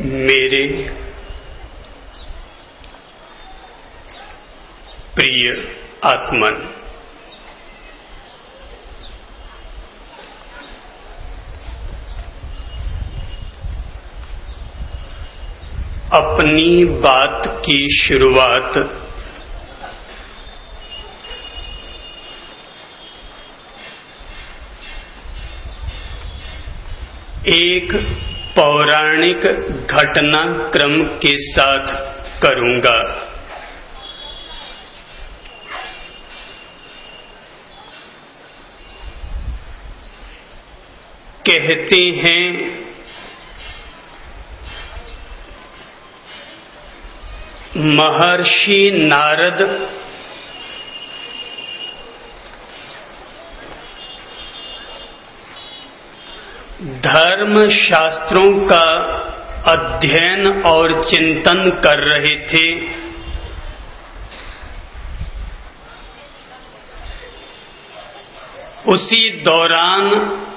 मेरे प्रिय आत्मन, अपनी बात की शुरुआत एक पौराणिक घटनाक्रम के साथ करूंगा। कहते हैं महर्षि नारद धर्म शास्त्रों का अध्ययन और चिंतन कर रहे थे। उसी दौरान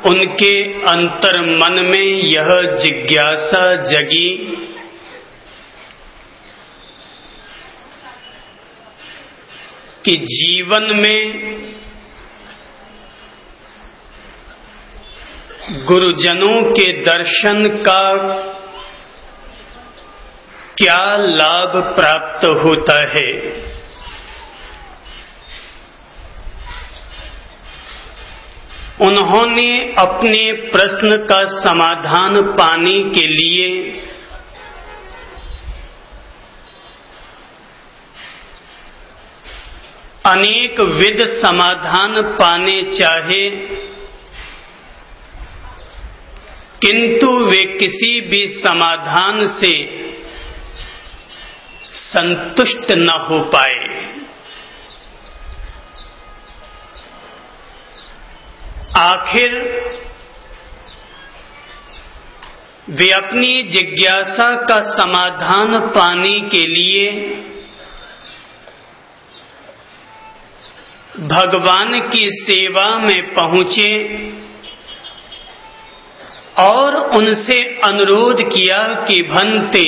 उनके अंतर्मन में यह जिज्ञासा जगी कि जीवन में गुरुजनों के दर्शन का क्या लाभ प्राप्त होता है। उन्होंने अपने प्रश्न का समाधान पाने के लिए अनेक विध समाधान पाने चाहे, किंतु वे किसी भी समाधान से संतुष्ट न हो पाए। आखिर वे अपनी जिज्ञासा का समाधान पाने के लिए भगवान की सेवा में पहुंचे और उनसे अनुरोध किया कि भंते,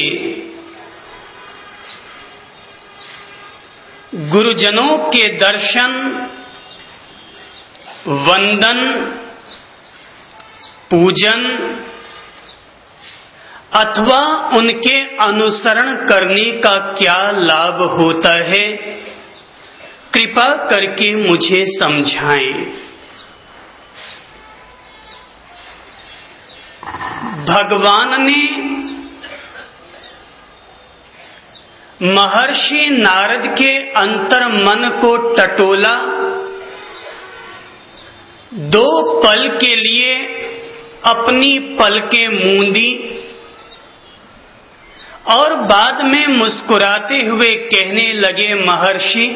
गुरुजनों के दर्शन, वंदन, पूजन अथवा उनके अनुसरण करने का क्या लाभ होता है, कृपा करके मुझे समझाएं। भगवान ने महर्षि नारद के अंतर्मन को टटोला, दो पल के लिए अपनी पलकें मूंदी और बाद में मुस्कुराते हुए कहने लगे, महर्षि,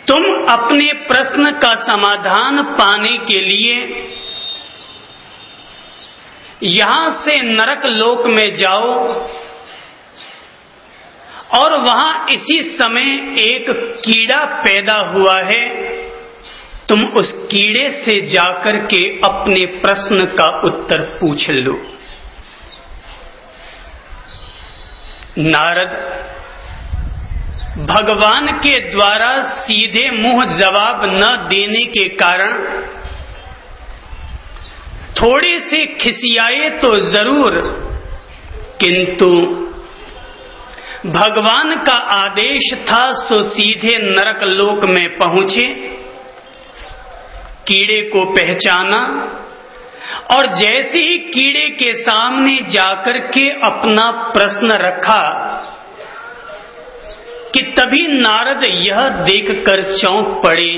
तुम अपने प्रश्न का समाधान पाने के लिए यहां से नरक लोक में जाओ और वहां इसी समय एक कीड़ा पैदा हुआ है, तुम उस कीड़े से जाकर के अपने प्रश्न का उत्तर पूछ लो। नारद भगवान के द्वारा सीधे मुंह जवाब न देने के कारण थोड़े से खिसियाए तो जरूर, किंतु भगवान का आदेश था सो सीधे नरक लोक में पहुंचे, कीड़े को पहचाना और जैसे ही कीड़े के सामने जाकर के अपना प्रश्न रखा कि तभी नारद यह देखकर चौंक पड़े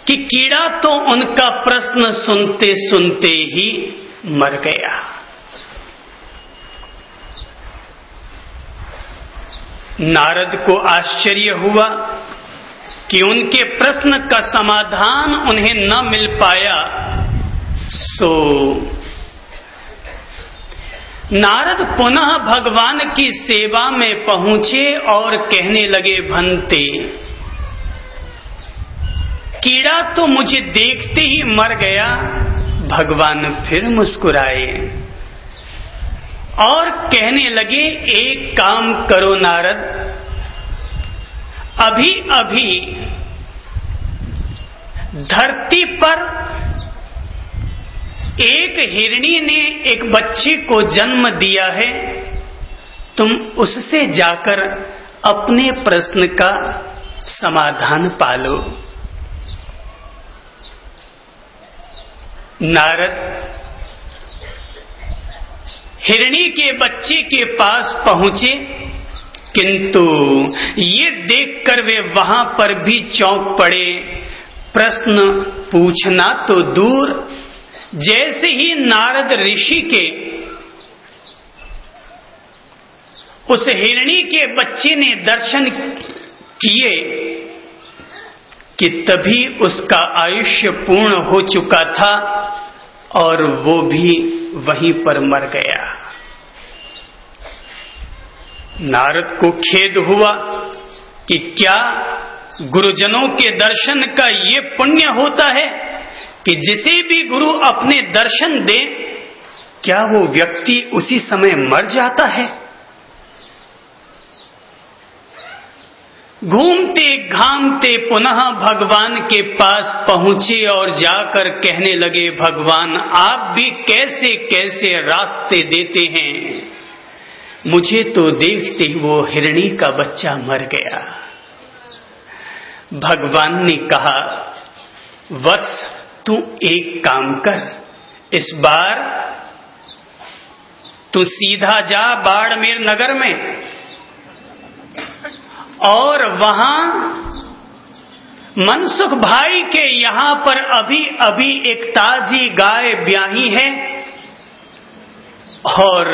कि कीड़ा तो उनका प्रश्न सुनते सुनते ही मर गया। नारद को आश्चर्य हुआ कि उनके प्रश्न का समाधान उन्हें न मिल पाया। सो नारद पुनः भगवान की सेवा में पहुंचे और कहने लगे, भंते, कीड़ा तो मुझे देखते ही मर गया, भगवान फिर मुस्कुराए और कहने लगे, एक काम करो नारद, अभी अभी धरती पर एक हिरणी ने एक बच्चे को जन्म दिया है, तुम उससे जाकर अपने प्रश्न का समाधान पालो। नारद हिरणी के बच्चे के पास पहुंचे, किंतु ये देखकर वे वहां पर भी चौंक पड़े। प्रश्न पूछना तो दूर, जैसे ही नारद ऋषि के उस हिरणी के बच्चे ने दर्शन किए कि तभी उसका आयुष्य पूर्ण हो चुका था और वो भी वहीं पर मर गया। नारद को खेद हुआ कि क्या गुरुजनों के दर्शन का ये पुण्य होता है कि जिसे भी गुरु अपने दर्शन दे, क्या वो व्यक्ति उसी समय मर जाता है? घूमते घामते पुनः भगवान के पास पहुंचे और जाकर कहने लगे, भगवान आप भी कैसे कैसे रास्ते देते हैं, मुझे तो देखते ही वो हिरणी का बच्चा मर गया। भगवान ने कहा, वत्स तू एक काम कर, इस बार तू सीधा जा बाड़मेर नगर में और वहां मनसुख भाई के यहां पर अभी अभी एक ताजी गाय ब्याही है और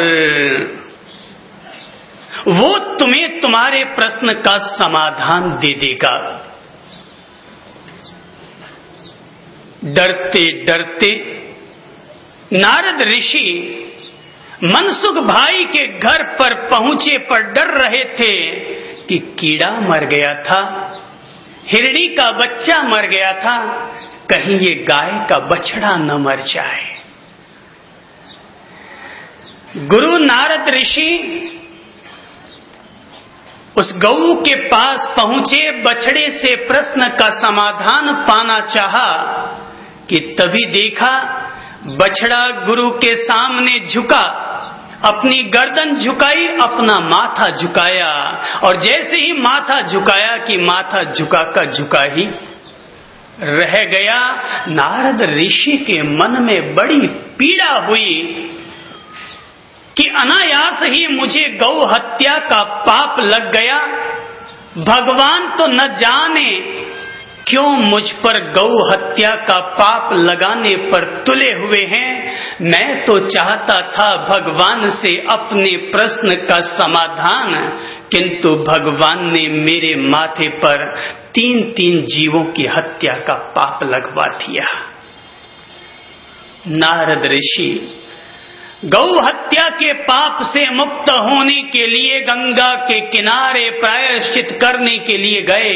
वो तुम्हें तुम्हारे प्रश्न का समाधान दे देगा। डरते डरते नारद ऋषि मनसुख भाई के घर पर पहुंचे, पर डर रहे थे कि कीड़ा मर गया था, हिरणी का बच्चा मर गया था, कहीं ये गाय का बछड़ा न मर जाए। गुरु नारद ऋषि उस गऊ के पास पहुंचे, बछड़े से प्रश्न का समाधान पाना चाहा कि तभी देखा बछड़ा गुरु के सामने झुका, अपनी गर्दन झुकाई, अपना माथा झुकाया और जैसे ही माथा झुकाया कि माथा झुका का झुका ही रह गया। नारद ऋषि के मन में बड़ी पीड़ा हुई कि अनायास ही मुझे गौ हत्या का पाप लग गया। भगवान तो न जाने क्यों मुझ पर गौ हत्या का पाप लगाने पर तुले हुए हैं। मैं तो चाहता था भगवान से अपने प्रश्न का समाधान, किंतु भगवान ने मेरे माथे पर 3 जीवों की हत्या का पाप लगवा दिया। नारद ऋषि गौ हत्या के पाप से मुक्त होने के लिए गंगा के किनारे प्रायश्चित करने के लिए गए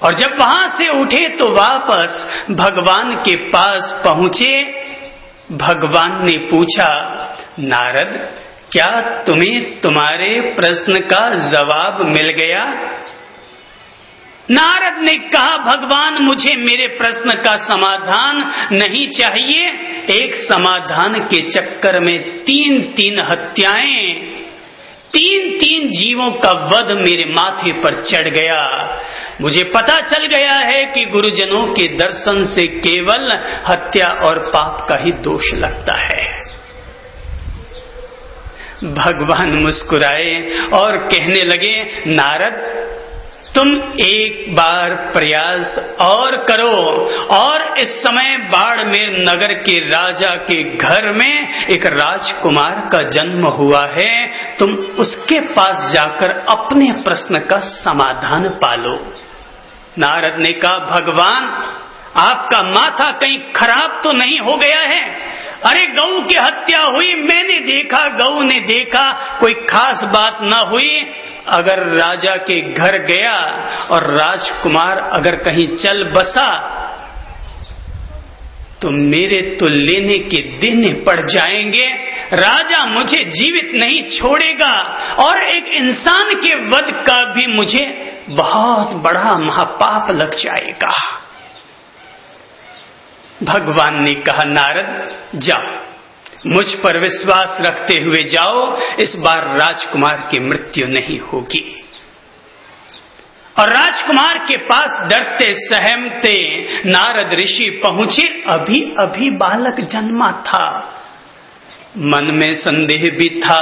और जब वहां से उठे तो वापस भगवान के पास पहुंचे। भगवान ने पूछा, नारद क्या तुम्हें तुम्हारे प्रश्न का जवाब मिल गया? नारद ने कहा, भगवान मुझे मेरे प्रश्न का समाधान नहीं चाहिए। एक समाधान के चक्कर में 3 हत्याएं, 3 जीवों का वध मेरे माथे पर चढ़ गया। मुझे पता चल गया है कि गुरुजनों के दर्शन से केवल हत्या और पाप का ही दोष लगता है। भगवान मुस्कुराए और कहने लगे, नारद तुम एक बार प्रयास और करो और इस समय बाड़मेर नगर के राजा के घर में एक राजकुमार का जन्म हुआ है, तुम उसके पास जाकर अपने प्रश्न का समाधान पालो। नारद ने कहा, भगवान आपका माथा कहीं खराब तो नहीं हो गया है? अरे गऊ की हत्या हुई, मैंने देखा, गऊ ने देखा, कोई खास बात न हुई। अगर राजा के घर गया और राजकुमार अगर कहीं चल बसा तो मेरे तो लेने के देने पड़ जाएंगे। राजा मुझे जीवित नहीं छोड़ेगा और एक इंसान के वध का भी मुझे बहुत बड़ा महापाप लग जाएगा। भगवान ने कहा, नारद जाओ, मुझ पर विश्वास रखते हुए जाओ, इस बार राजकुमार की मृत्यु नहीं होगी। और राजकुमार के पास डरते सहमते नारद ऋषि पहुंचे। अभी अभी बालक जन्मा था। मन में संदेह भी था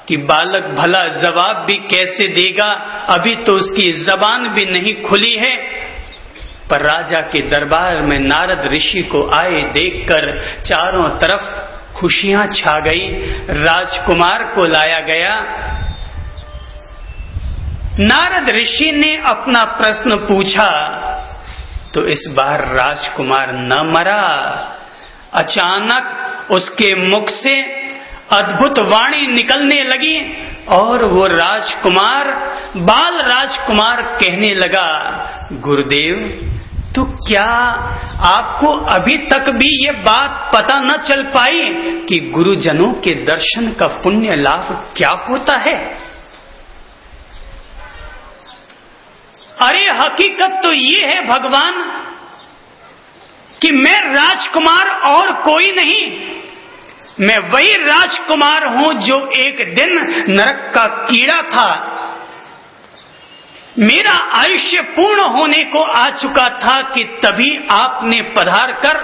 कि बालक भला जवाब भी कैसे देगा, अभी तो उसकी जबान भी नहीं खुली है। पर राजा के दरबार में नारद ऋषि को आए देखकर चारों तरफ खुशियां छा गई। राजकुमार को लाया गया। नारद ऋषि ने अपना प्रश्न पूछा तो इस बार राजकुमार न मरा। अचानक उसके मुख से अद्भुत वाणी निकलने लगी और वो राजकुमार, बाल राजकुमार कहने लगा, गुरुदेव, तो क्या आपको अभी तक भी ये बात पता न चल पाई कि गुरुजनों के दर्शन का पुण्य लाभ क्या होता है? अरे हकीकत तो ये है भगवान कि मैं राजकुमार और कोई नहीं, मैं वही राजकुमार हूं जो एक दिन नरक का कीड़ा था। मेरा आयुष्य पूर्ण होने को आ चुका था कि तभी आपने पधार कर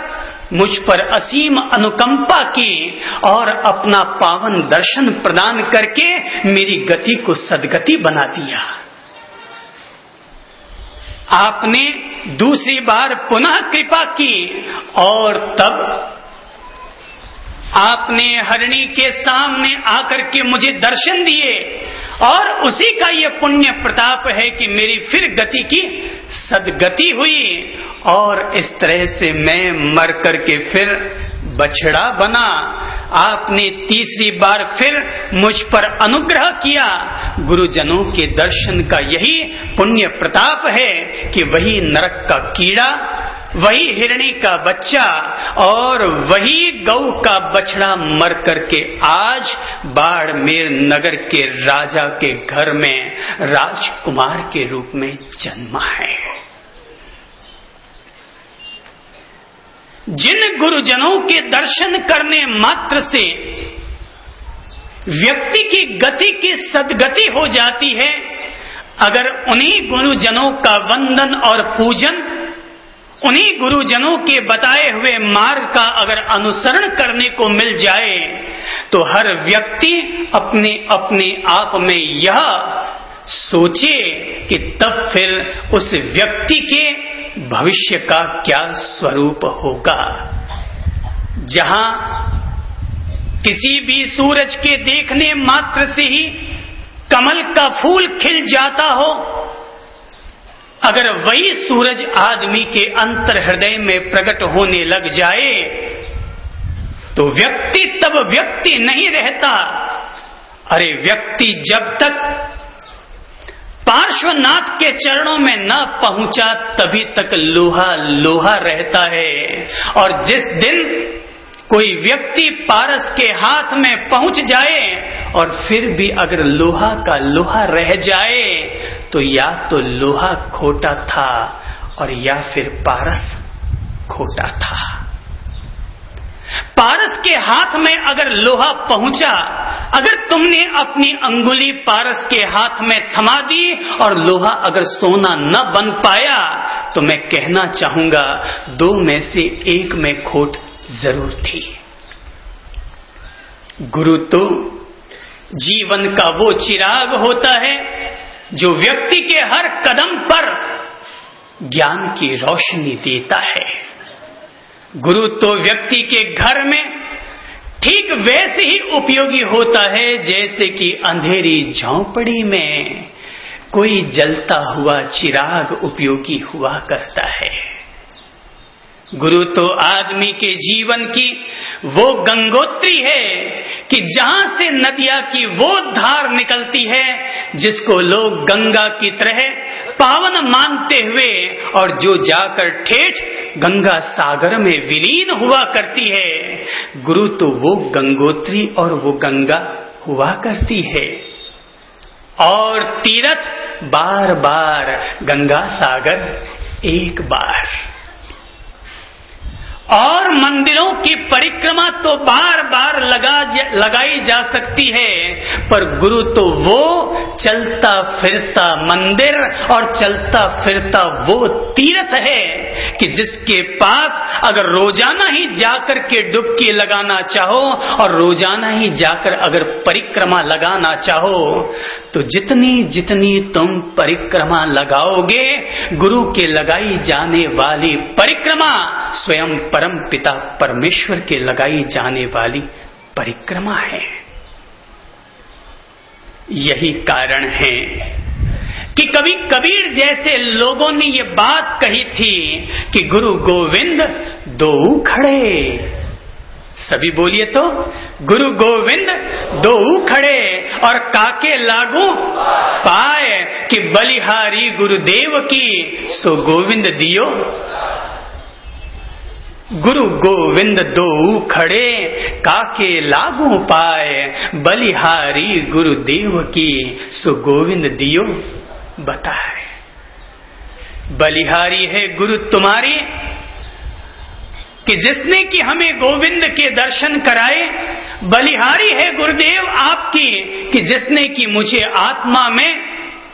मुझ पर असीम अनुकंपा की और अपना पावन दर्शन प्रदान करके मेरी गति को सद्गति बना दिया। आपने दूसरी बार पुनः कृपा की और तब आपने हरिणी के सामने आकर के मुझे दर्शन दिए और उसी का ये पुण्य प्रताप है कि मेरी फिर गति की सद्गति हुई और इस तरह से मैं मर करके फिर बछड़ा बना। आपने तीसरी बार फिर मुझ पर अनुग्रह किया। गुरुजनों के दर्शन का यही पुण्य प्रताप है कि वही नरक का कीड़ा, वही हिरणी का बच्चा और वही गौ का बछड़ा मर करके आज बाड़मेर नगर के राजा के घर में राजकुमार के रूप में जन्मा है। जिन गुरुजनों के दर्शन करने मात्र से व्यक्ति की गति की सद्गति हो जाती है, अगर उन्हीं गुरुजनों का वंदन और पूजन, उन्हीं गुरुजनों के बताए हुए मार्ग का अगर अनुसरण करने को मिल जाए तो हर व्यक्ति अपने अपने आप में यह सोचे कि तब फिर उस व्यक्ति के भविष्य का क्या स्वरूप होगा। जहां किसी भी सूरज के देखने मात्र से ही कमल का फूल खिल जाता हो, अगर वही सूरज आदमी के अंतर हृदय में प्रकट होने लग जाए तो व्यक्ति तब व्यक्ति नहीं रहता। अरे व्यक्ति जब तक पार्श्वनाथ के चरणों में न पहुंचा तभी तक लोहा लोहा रहता है। और जिस दिन कोई व्यक्ति पारस के हाथ में पहुंच जाए और फिर भी अगर लोहा का लोहा रह जाए तो या तो लोहा खोटा था और या फिर पारस खोटा था। पारस के हाथ में अगर लोहा पहुंचा, अगर तुमने अपनी अंगुली पारस के हाथ में थमा दी और लोहा अगर सोना न बन पाया तो मैं कहना चाहूंगा दो में से एक में खोट जरूर थी। गुरु तो जीवन का वो चिराग होता है जो व्यक्ति के हर कदम पर ज्ञान की रोशनी देता है। गुरु तो व्यक्ति के घर में ठीक वैसे ही उपयोगी होता है जैसे कि अंधेरी झोंपड़ी में कोई जलता हुआ चिराग उपयोगी हुआ करता है। गुरु तो आदमी के जीवन की वो गंगोत्री है कि जहां से नदिया की वो धार निकलती है जिसको लोग गंगा की तरह पावन मानते हुए और जो जाकर ठेठ गंगा सागर में विलीन हुआ करती है। गुरु तो वो गंगोत्री और वो गंगा हुआ करती है। और तीर्थ बार बार, गंगा सागर एक बार। और मंदिरों की परिक्रमा तो बार बार लगाई जा सकती है, पर गुरु तो वो चलता फिरता मंदिर और चलता फिरता वो तीर्थ है कि जिसके पास अगर रोजाना ही जाकर के डुबकी लगाना चाहो और रोजाना ही जाकर अगर परिक्रमा लगाना चाहो, तो जितनी जितनी तुम परिक्रमा लगाओगे, गुरु के लगाई जाने वाली परिक्रमा स्वयं परम पिता परमेश्वर के लगाई जाने वाली परिक्रमा है। यही कारण है कि कभी कबीर जैसे लोगों ने ये बात कही थी कि गुरु गोविंद दो खड़े। सभी बोलिए तो, गुरु गोविंद दो खड़े और काके लागू पाए, कि बलिहारी गुरुदेव की सो गोविंद दियो। गुरु गोविंद दो खड़े काके लागू पाए, बलिहारी गुरुदेव की सो गोविंद दियो बताए। बलिहारी है गुरु तुम्हारी कि जिसने कि हमें गोविंद के दर्शन कराए। बलिहारी है गुरुदेव आपकी कि जिसने कि मुझे आत्मा में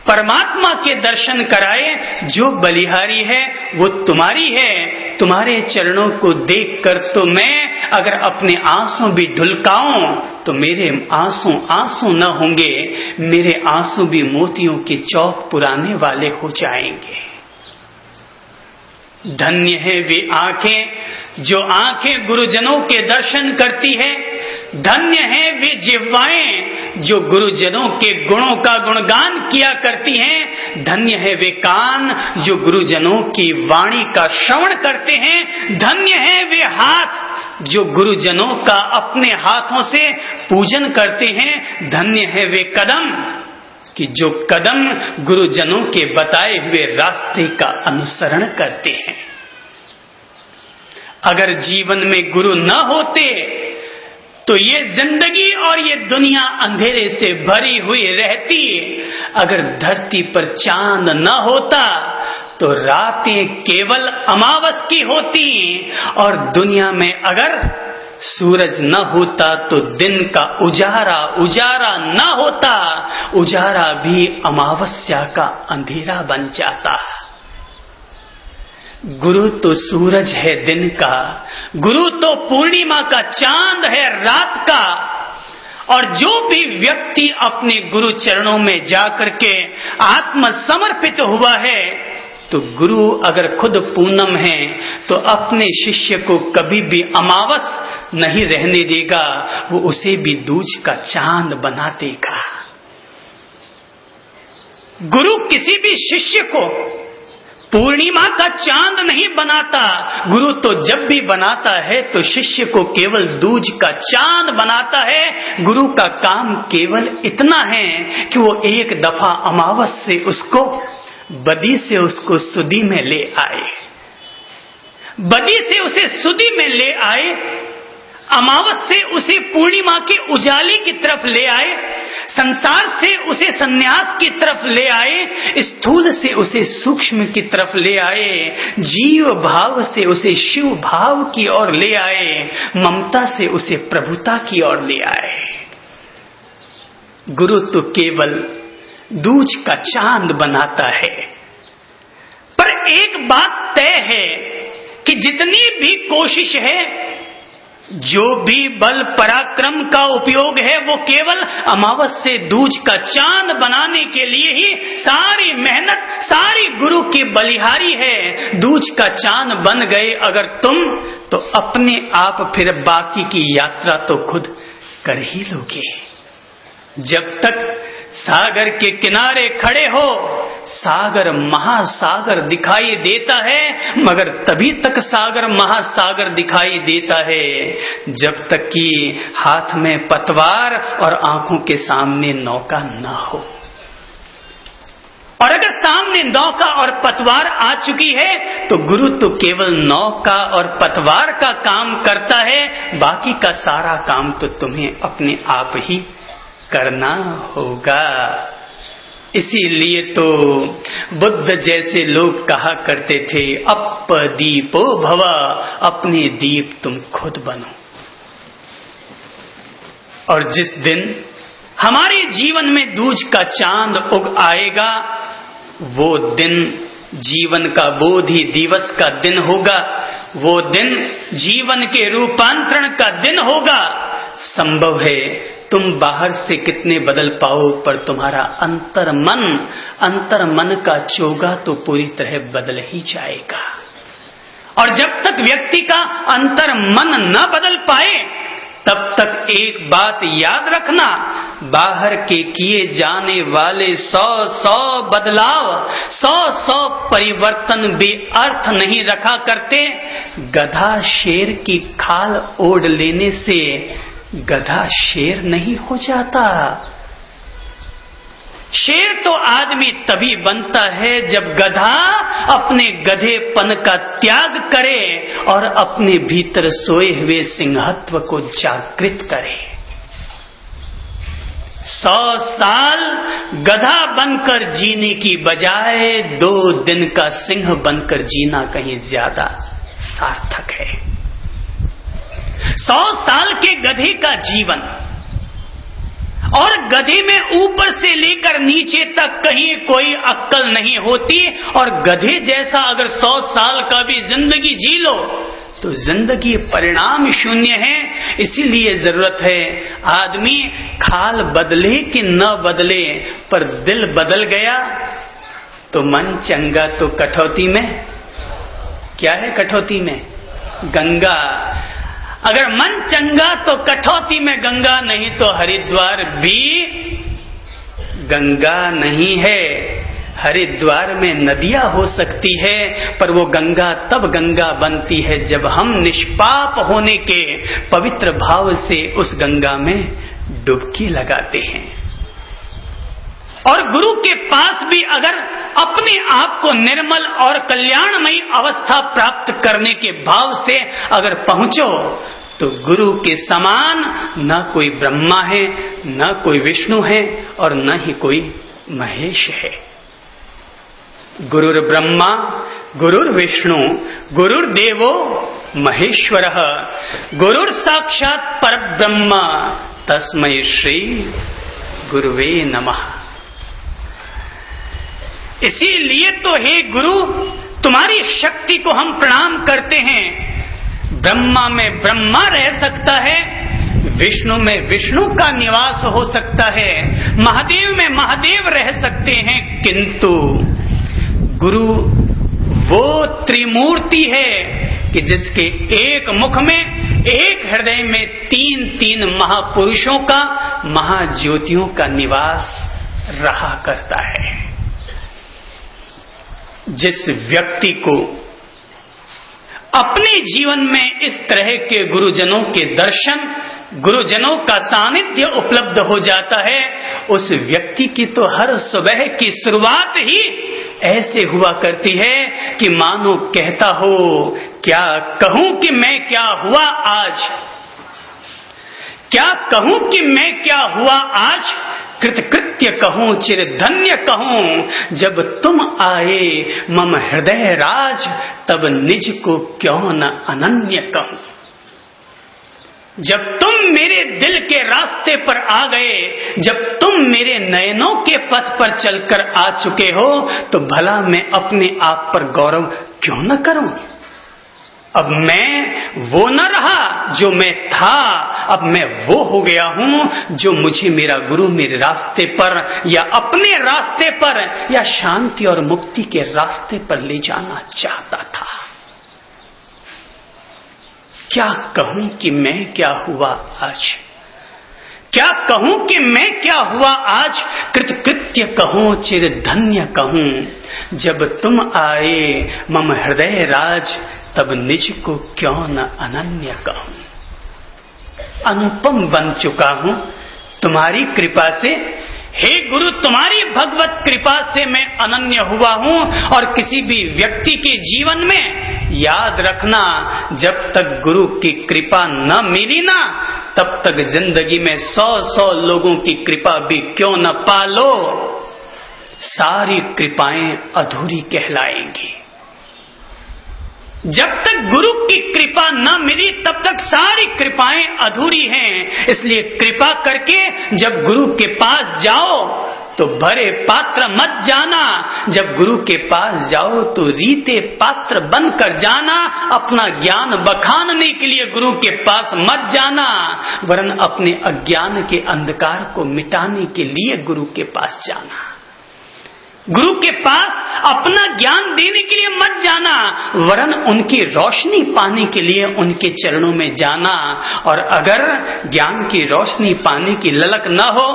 परमात्मा के दर्शन कराए। जो बलिहारी है वो तुम्हारी है। तुम्हारे चरणों को देखकर तो मैं अगर अपने आंसू भी ढुलकाऊं तो मेरे आंसू आंसू न होंगे, मेरे आंसू भी मोतियों के चौक पुराने वाले हो जाएंगे। धन्य है वे आंखें जो आंखें गुरुजनों के दर्शन करती है। धन्य है वे जिह्वाएं जो गुरुजनों के गुणों का गुणगान किया करती हैं। धन्य है वे कान जो गुरुजनों की वाणी का श्रवण करते हैं। धन्य है वे हाथ जो गुरुजनों का अपने हाथों से पूजन करते हैं। धन्य है वे कदम कि जो कदम गुरुजनों के बताए हुए रास्ते का अनुसरण करते हैं। अगर जीवन में गुरु न होते तो ये जिंदगी और ये दुनिया अंधेरे से भरी हुई रहती। अगर धरती पर चांद न होता तो रातें केवल अमावस की होती, और दुनिया में अगर सूरज न होता तो दिन का उजारा उजारा न होता, उजारा भी अमावस्या का अंधेरा बन जाता। गुरु तो सूरज है दिन का, गुरु तो पूर्णिमा का चांद है रात का। और जो भी व्यक्ति अपने गुरु चरणों में जाकर के आत्म समर्पित हुआ है, तो गुरु अगर खुद पूनम है तो अपने शिष्य को कभी भी अमावस नहीं रहने देगा, वो उसे भी दूज का चांद बना देगा। गुरु किसी भी शिष्य को पूर्णिमा का चांद नहीं बनाता। गुरु तो जब भी बनाता है तो शिष्य को केवल दूज का चांद बनाता है। गुरु का काम केवल इतना है कि वो एक दफा अमावस से उसको बदी से उसको सुदी में ले आए, बदी से उसे सुदी में ले आए, अमावस से उसे पूर्णिमा के उजाले की तरफ ले आए, संसार से उसे संन्यास की तरफ ले आए, स्थूल से उसे सूक्ष्म की तरफ ले आए, जीव भाव से उसे शिव भाव की ओर ले आए, ममता से उसे प्रभुता की ओर ले आए। गुरु तो केवल दूज का चांद बनाता है। पर एक बात तय है कि जितनी भी कोशिश है, जो भी बल पराक्रम का उपयोग है, वो केवल अमावस से दूज का चांद बनाने के लिए ही सारी मेहनत, सारी गुरु की बलिहारी है। दूज का चांद बन गए अगर तुम, तो अपने आप फिर बाकी की यात्रा तो खुद कर ही लोगे। जब तक सागर के किनारे खड़े हो, सागर महासागर दिखाई देता है, मगर तभी तक सागर महासागर दिखाई देता है जब तक कि हाथ में पतवार और आंखों के सामने नौका न हो। और अगर सामने नौका और पतवार आ चुकी है तो गुरु तो केवल नौका और पतवार का काम करता है, बाकी का सारा काम तो तुम्हें अपने आप ही करना होगा। इसीलिए तो बुद्ध जैसे लोग कहा करते थे, अपदीपो भव, अपने दीप तुम खुद बनो। और जिस दिन हमारे जीवन में दूज का चांद उग आएगा, वो दिन जीवन का बोधि दिवस का दिन होगा, वो दिन जीवन के रूपांतरण का दिन होगा। संभव है तुम बाहर से कितने बदल पाओ, पर तुम्हारा अंतर मन का चोगा तो पूरी तरह बदल ही जाएगा। और जब तक व्यक्ति का अंतर मन न बदल पाए, तब तक एक बात याद रखना, बाहर के किए जाने वाले 100 बदलाव, 100 परिवर्तन भी अर्थ नहीं रखा करते। गधा शेर की खाल ओढ़ लेने से गधा शेर नहीं हो जाता। शेर तो आदमी तभी बनता है जब गधा अपने गधेपन का त्याग करे और अपने भीतर सोए हुए सिंहत्व को जागृत करे। 100 साल गधा बनकर जीने की बजाय 2 दिन का सिंह बनकर जीना कहीं ज्यादा सार्थक है। 100 साल के गधे का जीवन और गधे में ऊपर से लेकर नीचे तक कहीं कोई अक्ल नहीं होती, और गधे जैसा अगर 100 साल का भी जिंदगी जी लो तो जिंदगी परिणाम शून्य है। इसीलिए जरूरत है आदमी खाल बदले कि न बदले, पर दिल बदल गया तो मन चंगा। तो कठौती में क्या है? कठौती में गंगा। अगर मन चंगा तो कठौती में गंगा, नहीं तो हरिद्वार भी गंगा नहीं है। हरिद्वार में नदियां हो सकती है, पर वो गंगा तब गंगा बनती है जब हम निष्पाप होने के पवित्र भाव से उस गंगा में डुबकी लगाते हैं। और गुरु के पास भी अगर अपने आप को निर्मल और कल्याणमयी अवस्था प्राप्त करने के भाव से अगर पहुंचो, तो गुरु के समान न कोई ब्रह्मा है, न कोई विष्णु है, और न ही कोई महेश है। गुरुर ब्रह्मा गुरुर विष्णु गुरुर्देवो महेश्वरः, गुरुर साक्षात परब्रह्म तस्मै श्री गुरुवे नमः। इसीलिए तो हे गुरु, तुम्हारी शक्ति को हम प्रणाम करते हैं। ब्रह्मा में ब्रह्मा रह सकता है, विष्णु में विष्णु का निवास हो सकता है, महादेव में महादेव रह सकते हैं, किंतु गुरु वो त्रिमूर्ति है कि जिसके एक मुख में, एक हृदय में 3 महापुरुषों का, महाज्योतियों का निवास रहा करता है। जिस व्यक्ति को अपने जीवन में इस तरह के गुरुजनों के दर्शन, गुरुजनों का सानिध्य उपलब्ध हो जाता है, उस व्यक्ति की तो हर सुबह की शुरुआत ही ऐसे हुआ करती है कि मानो कहता हो, क्या कहूं कि मैं क्या हुआ आज, क्या कहूं कि मैं क्या हुआ आज, कृतकृत्य कहूं चिर धन्य कहूं, जब तुम आए मम हृदय राज, तब निज को क्यों न अनन्य कहूं। जब तुम मेरे दिल के रास्ते पर आ गए, जब तुम मेरे नयनों के पथ पर चलकर आ चुके हो, तो भला मैं अपने आप पर गौरव क्यों न करूं। अब मैं वो न रहा जो मैं था, अब मैं वो हो गया हूं जो मुझे मेरा गुरु मेरे रास्ते पर, या अपने रास्ते पर, या शांति और मुक्ति के रास्ते पर ले जाना चाहता था। क्या कहूं कि मैं क्या हुआ आज, क्या कहूं कि मैं क्या हुआ आज, कृतकृत्य कहूं चिर धन्य कहूं, जब तुम आए मम हृदय राज, तब निज को क्यों न अनन्य कहूं। अनुपम बन चुका हूं तुम्हारी कृपा से, हे गुरु, तुम्हारी भगवत कृपा से मैं अनन्य हुआ हूं। और किसी भी व्यक्ति के जीवन में याद रखना, जब तक गुरु की कृपा न मिली ना, तब तक जिंदगी में 100 लोगों की कृपा भी क्यों न पालो, सारी कृपाएं अधूरी कहलाएंगी। जब तक गुरु की कृपा न मिली तब तक सारी कृपाएं अधूरी हैं। इसलिए कृपा करके जब गुरु के पास जाओ तो भरे पात्र मत जाना। जब गुरु के पास जाओ तो रीते पात्र बनकर जाना। अपना ज्ञान बखानने के लिए गुरु के पास मत जाना, वरन अपने अज्ञान के अंधकार को मिटाने के लिए गुरु के पास जाना। गुरु के पास अपना ज्ञान देने के लिए मत जाना, वरन उनकी रोशनी पाने के लिए उनके चरणों में जाना। और अगर ज्ञान की रोशनी पाने की ललक न हो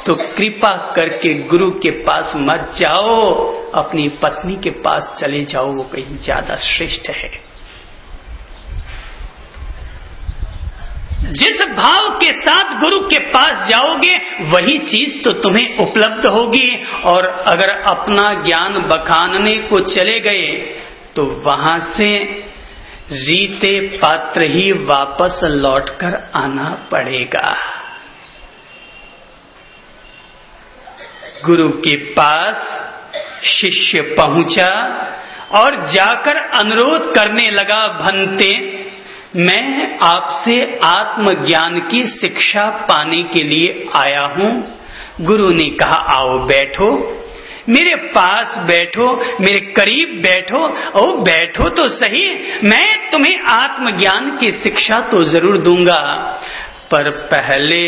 तो कृपा करके गुरु के पास मत जाओ, अपनी पत्नी के पास चले जाओ, वो कहीं ज्यादा श्रेष्ठ है। जिस भाव के साथ गुरु के पास जाओगे वही चीज तो तुम्हें उपलब्ध होगी। और अगर अपना ज्ञान बखानने को चले गए तो वहां से रीते पात्र ही वापस लौटकर आना पड़ेगा। गुरु के पास शिष्य पहुंचा और जाकर अनुरोध करने लगा, भंते, मैं आपसे आत्मज्ञान की शिक्षा पाने के लिए आया हूं। गुरु ने कहा, आओ बैठो, मेरे पास बैठो, मेरे करीब बैठो। ओ बैठो तो सही, मैं तुम्हें आत्मज्ञान की शिक्षा तो जरूर दूंगा, पर पहले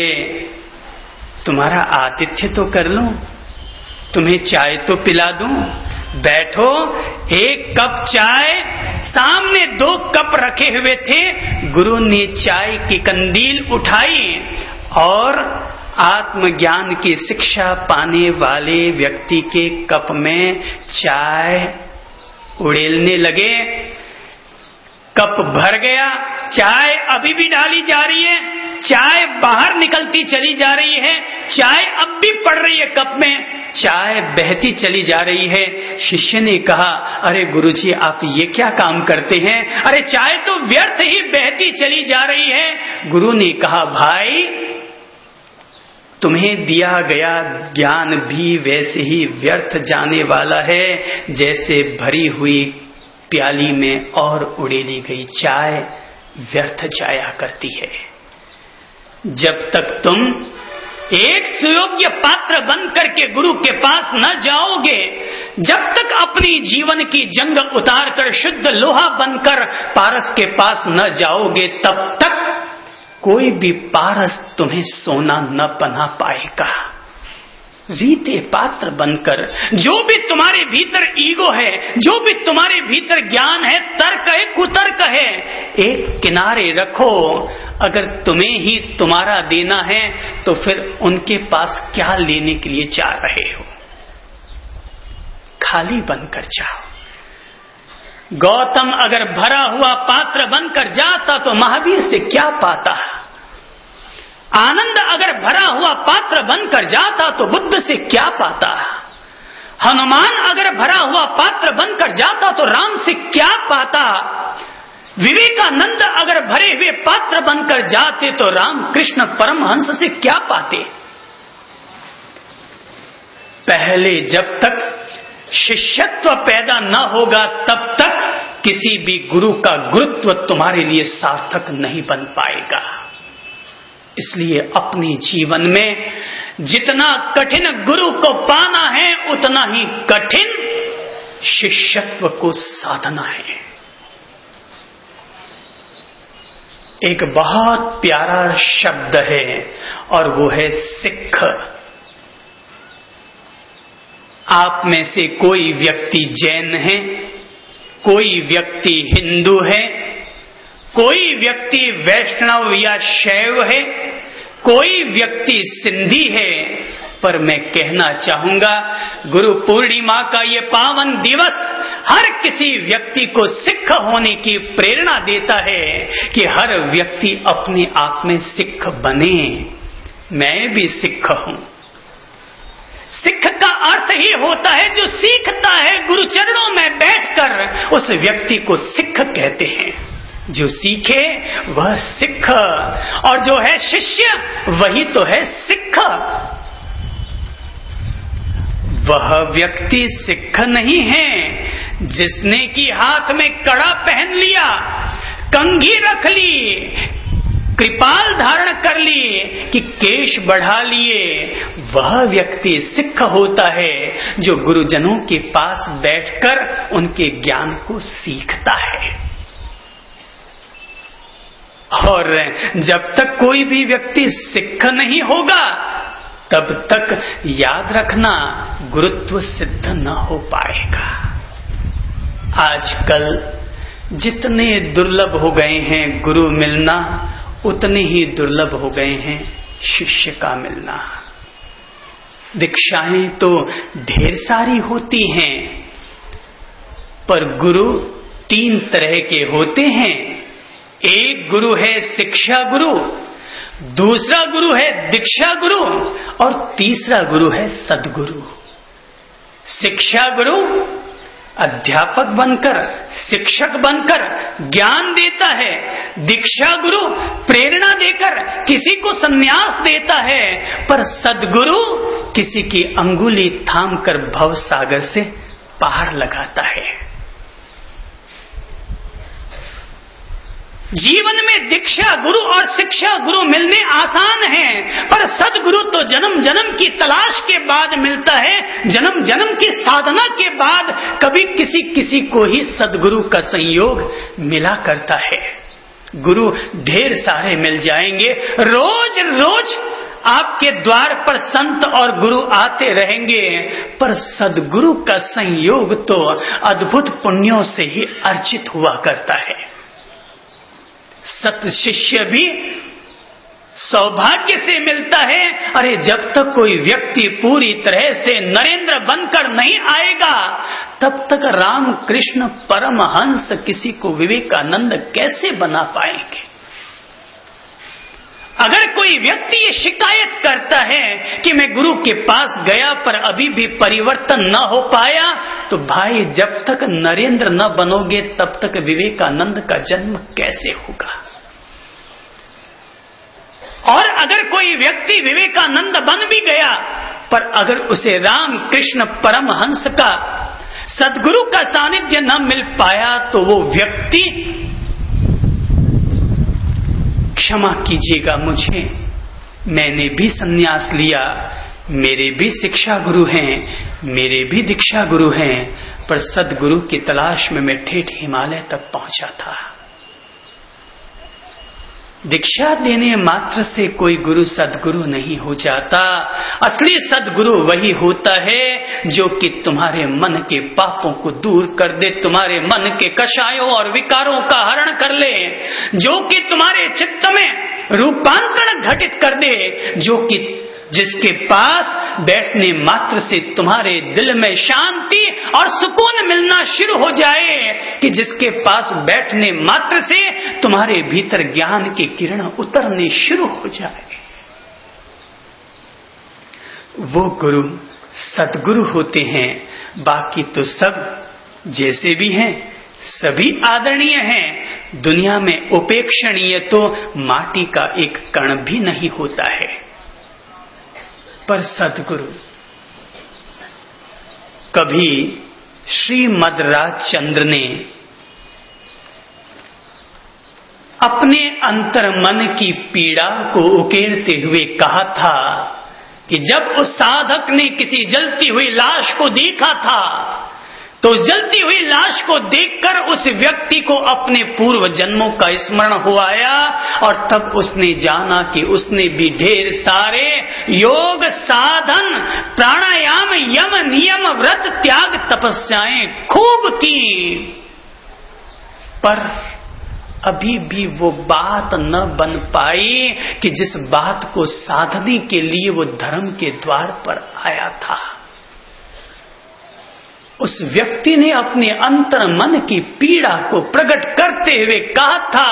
तुम्हारा आतिथ्य तो कर लूं, तुम्हें चाय तो पिला दूं। बैठो। एक कप चाय, सामने 2 कप रखे हुए थे। गुरु ने चाय की कंदील उठाई और आत्मज्ञान की शिक्षा पाने वाले व्यक्ति के कप में चाय उड़ेलने लगे। कप भर गया, चाय अभी भी डाली जा रही है, चाय बाहर निकलती चली जा रही है, चाय अब भी पड़ रही है कप में, चाय बहती चली जा रही है। शिष्य ने कहा, अरे गुरुजी, आप ये क्या काम करते हैं? अरे चाय तो व्यर्थ ही बहती चली जा रही है। गुरु ने कहा, भाई, तुम्हें दिया गया ज्ञान भी वैसे ही व्यर्थ जाने वाला है जैसे भरी हुई प्याली में और उड़ेली गई चाय व्यर्थ जाया करती है। जब तक तुम एक सुयोग्य पात्र बन करके गुरु के पास न जाओगे, जब तक अपनी जीवन की जंग उतार कर शुद्ध लोहा बनकर पारस के पास न जाओगे, तब तक कोई भी पारस तुम्हें सोना न बना पाएगा। रीते पात्र बनकर जो भी तुम्हारे भीतर ईगो है, जो भी तुम्हारे भीतर ज्ञान है, तर्क है, कुतर्क है, एक किनारे रखो। अगर तुम्हें ही तुम्हारा देना है तो फिर उनके पास क्या लेने के लिए जा रहे हो? खाली बनकर जाओ। गौतम अगर भरा हुआ पात्र बनकर जाता तो महावीर से क्या पाता? आनंद अगर भरा हुआ पात्र बनकर जाता तो बुद्ध से क्या पाता? हनुमान अगर भरा हुआ पात्र बनकर जाता तो राम से क्या पाता? विवेकानंद अगर भरे हुए पात्र बनकर जाते तो राम कृष्ण परमहंस से क्या पाते? पहले जब तक शिष्यत्व पैदा न होगा तब तक किसी भी गुरु का गुरुत्व तुम्हारे लिए सार्थक नहीं बन पाएगा। इसलिए अपने जीवन में जितना कठिन गुरु को पाना है उतना ही कठिन शिष्यत्व को साधना है। एक बहुत प्यारा शब्द है और वो है सिख। आप में से कोई व्यक्ति जैन है, कोई व्यक्ति हिंदू है, कोई व्यक्ति वैष्णव या शैव है, कोई व्यक्ति सिंधी है, पर मैं कहना चाहूंगा गुरु पूर्णिमा का ये पावन दिवस हर किसी व्यक्ति को सिख होने की प्रेरणा देता है कि हर व्यक्ति अपने आप में सिख बने। मैं भी सिख हूं। सिख का अर्थ ही होता है जो सीखता है गुरु चरणों में बैठकर, उस व्यक्ति को सिख कहते हैं। जो सीखे वह सिख, और जो है शिष्य वही तो है सिख। वह व्यक्ति सिख नहीं है जिसने कि हाथ में कड़ा पहन लिया, कंघी रख ली, कृपाल धारण कर लिए, कि केश बढ़ा लिए। वह व्यक्ति सिख होता है जो गुरुजनों के पास बैठकर उनके ज्ञान को सीखता है। और जब तक कोई भी व्यक्ति सिख नहीं होगा तब तक याद रखना गुरुत्व सिद्ध न हो पाएगा। आजकल जितने दुर्लभ हो गए हैं गुरु मिलना, उतने ही दुर्लभ हो गए हैं शिष्य का मिलना। दीक्षाएं तो ढेर सारी होती हैं, पर गुरु 3 तरह के होते हैं। एक गुरु है शिक्षा गुरु, दूसरा गुरु है दीक्षा गुरु, और तीसरा गुरु है सद्गुरु। शिक्षा गुरु अध्यापक बनकर, शिक्षक बनकर ज्ञान देता है। दीक्षा गुरु प्रेरणा देकर किसी को संन्यास देता है, पर सद्गुरु किसी की अंगुली थामकर भव सागर से पार लगाता है। जीवन में दीक्षा गुरु और शिक्षा गुरु मिलने आसान हैं, पर सद्गुरु तो जन्म जन्म की तलाश के बाद मिलता है। जन्म जन्म की साधना के बाद कभी किसी किसी को ही सद्गुरु का संयोग मिला करता है। गुरु ढेर सारे मिल जाएंगे, रोज रोज आपके द्वार पर संत और गुरु आते रहेंगे, पर सद्गुरु का संयोग तो अद्भुत पुण्यों से ही अर्जित हुआ करता है। सत शिष्य भी सौभाग्य से मिलता है। अरे जब तक कोई व्यक्ति पूरी तरह से नरेंद्र बनकर नहीं आएगा, तब तक राम कृष्ण परमहंस किसी को विवेकानंद कैसे बना पाएंगे। अगर कोई व्यक्ति ये शिकायत करता है कि मैं गुरु के पास गया पर अभी भी परिवर्तन न हो पाया, तो भाई जब तक नरेंद्र न बनोगे तब तक विवेकानंद का जन्म कैसे होगा। और अगर कोई व्यक्ति विवेकानंद बन भी गया, पर अगर उसे राम कृष्ण परमहंस का सद्गुरु का सानिध्य न मिल पाया, तो वो व्यक्ति, क्षमा कीजिएगा मुझे, मैंने भी संन्यास लिया, मेरे भी शिक्षा गुरु हैं, मेरे भी दीक्षा गुरु हैं, पर सद्गुरु की तलाश में मैं ठेठ हिमालय तक पहुंचा था। दीक्षा देने मात्र से कोई गुरु सद्गुरु नहीं हो जाता। असली सद्गुरु वही होता है जो कि तुम्हारे मन के पापों को दूर कर दे, तुम्हारे मन के कषायों और विकारों का हरण कर ले, जो कि तुम्हारे चित्त में रूपांतरण घटित कर दे, जो कि जिसके पास बैठने मात्र से तुम्हारे दिल में शांति और सुकून मिलना शुरू हो जाए, कि जिसके पास बैठने मात्र से तुम्हारे भीतर ज्ञान की किरण उतरने शुरू हो जाए, वो गुरु सद्गुरु होते हैं। बाकी तो सब जैसे भी हैं सभी आदरणीय हैं। दुनिया में उपेक्षणीय तो माटी का एक कण भी नहीं होता है, पर सद्गुरु। कभी श्रीमद राजचंद्र ने अपने अंतर मन की पीड़ा को उकेरते हुए कहा था कि जब उस साधक ने किसी जलती हुई लाश को देखा था, तो उस जलती हुई लाश को देखकर उस व्यक्ति को अपने पूर्व जन्मों का स्मरण हो आया, और तब उसने जाना कि उसने भी ढेर सारे योग साधन, प्राणायाम, यम नियम, व्रत, त्याग, तपस्याएं खूब की, पर अभी भी वो बात न बन पाई कि जिस बात को साधने के लिए वो धर्म के द्वार पर आया था। उस व्यक्ति ने अपने अंतर मन की पीड़ा को प्रकट करते हुए कहा था,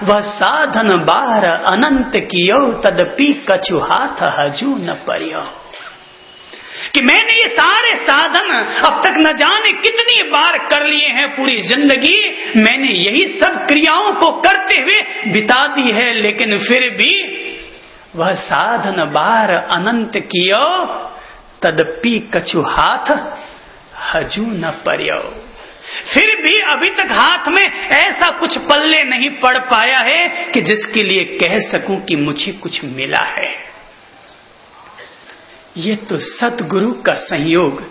वह साधन बार अनंत कियो तदपि कछु हाथ हजू न परियो, कि मैंने ये सारे साधन अब तक न जाने कितनी बार कर लिए हैं, पूरी जिंदगी मैंने यही सब क्रियाओं को करते हुए बिता दी है, लेकिन फिर भी वह साधन बार अनंत कियो, तदपि कछु हाथ हजू न पर्यो। फिर भी अभी तक हाथ में ऐसा कुछ पल्ले नहीं पड़ पाया है कि जिसके लिए कह सकूं कि मुझे कुछ मिला है। ये तो सतगुरु का संयोग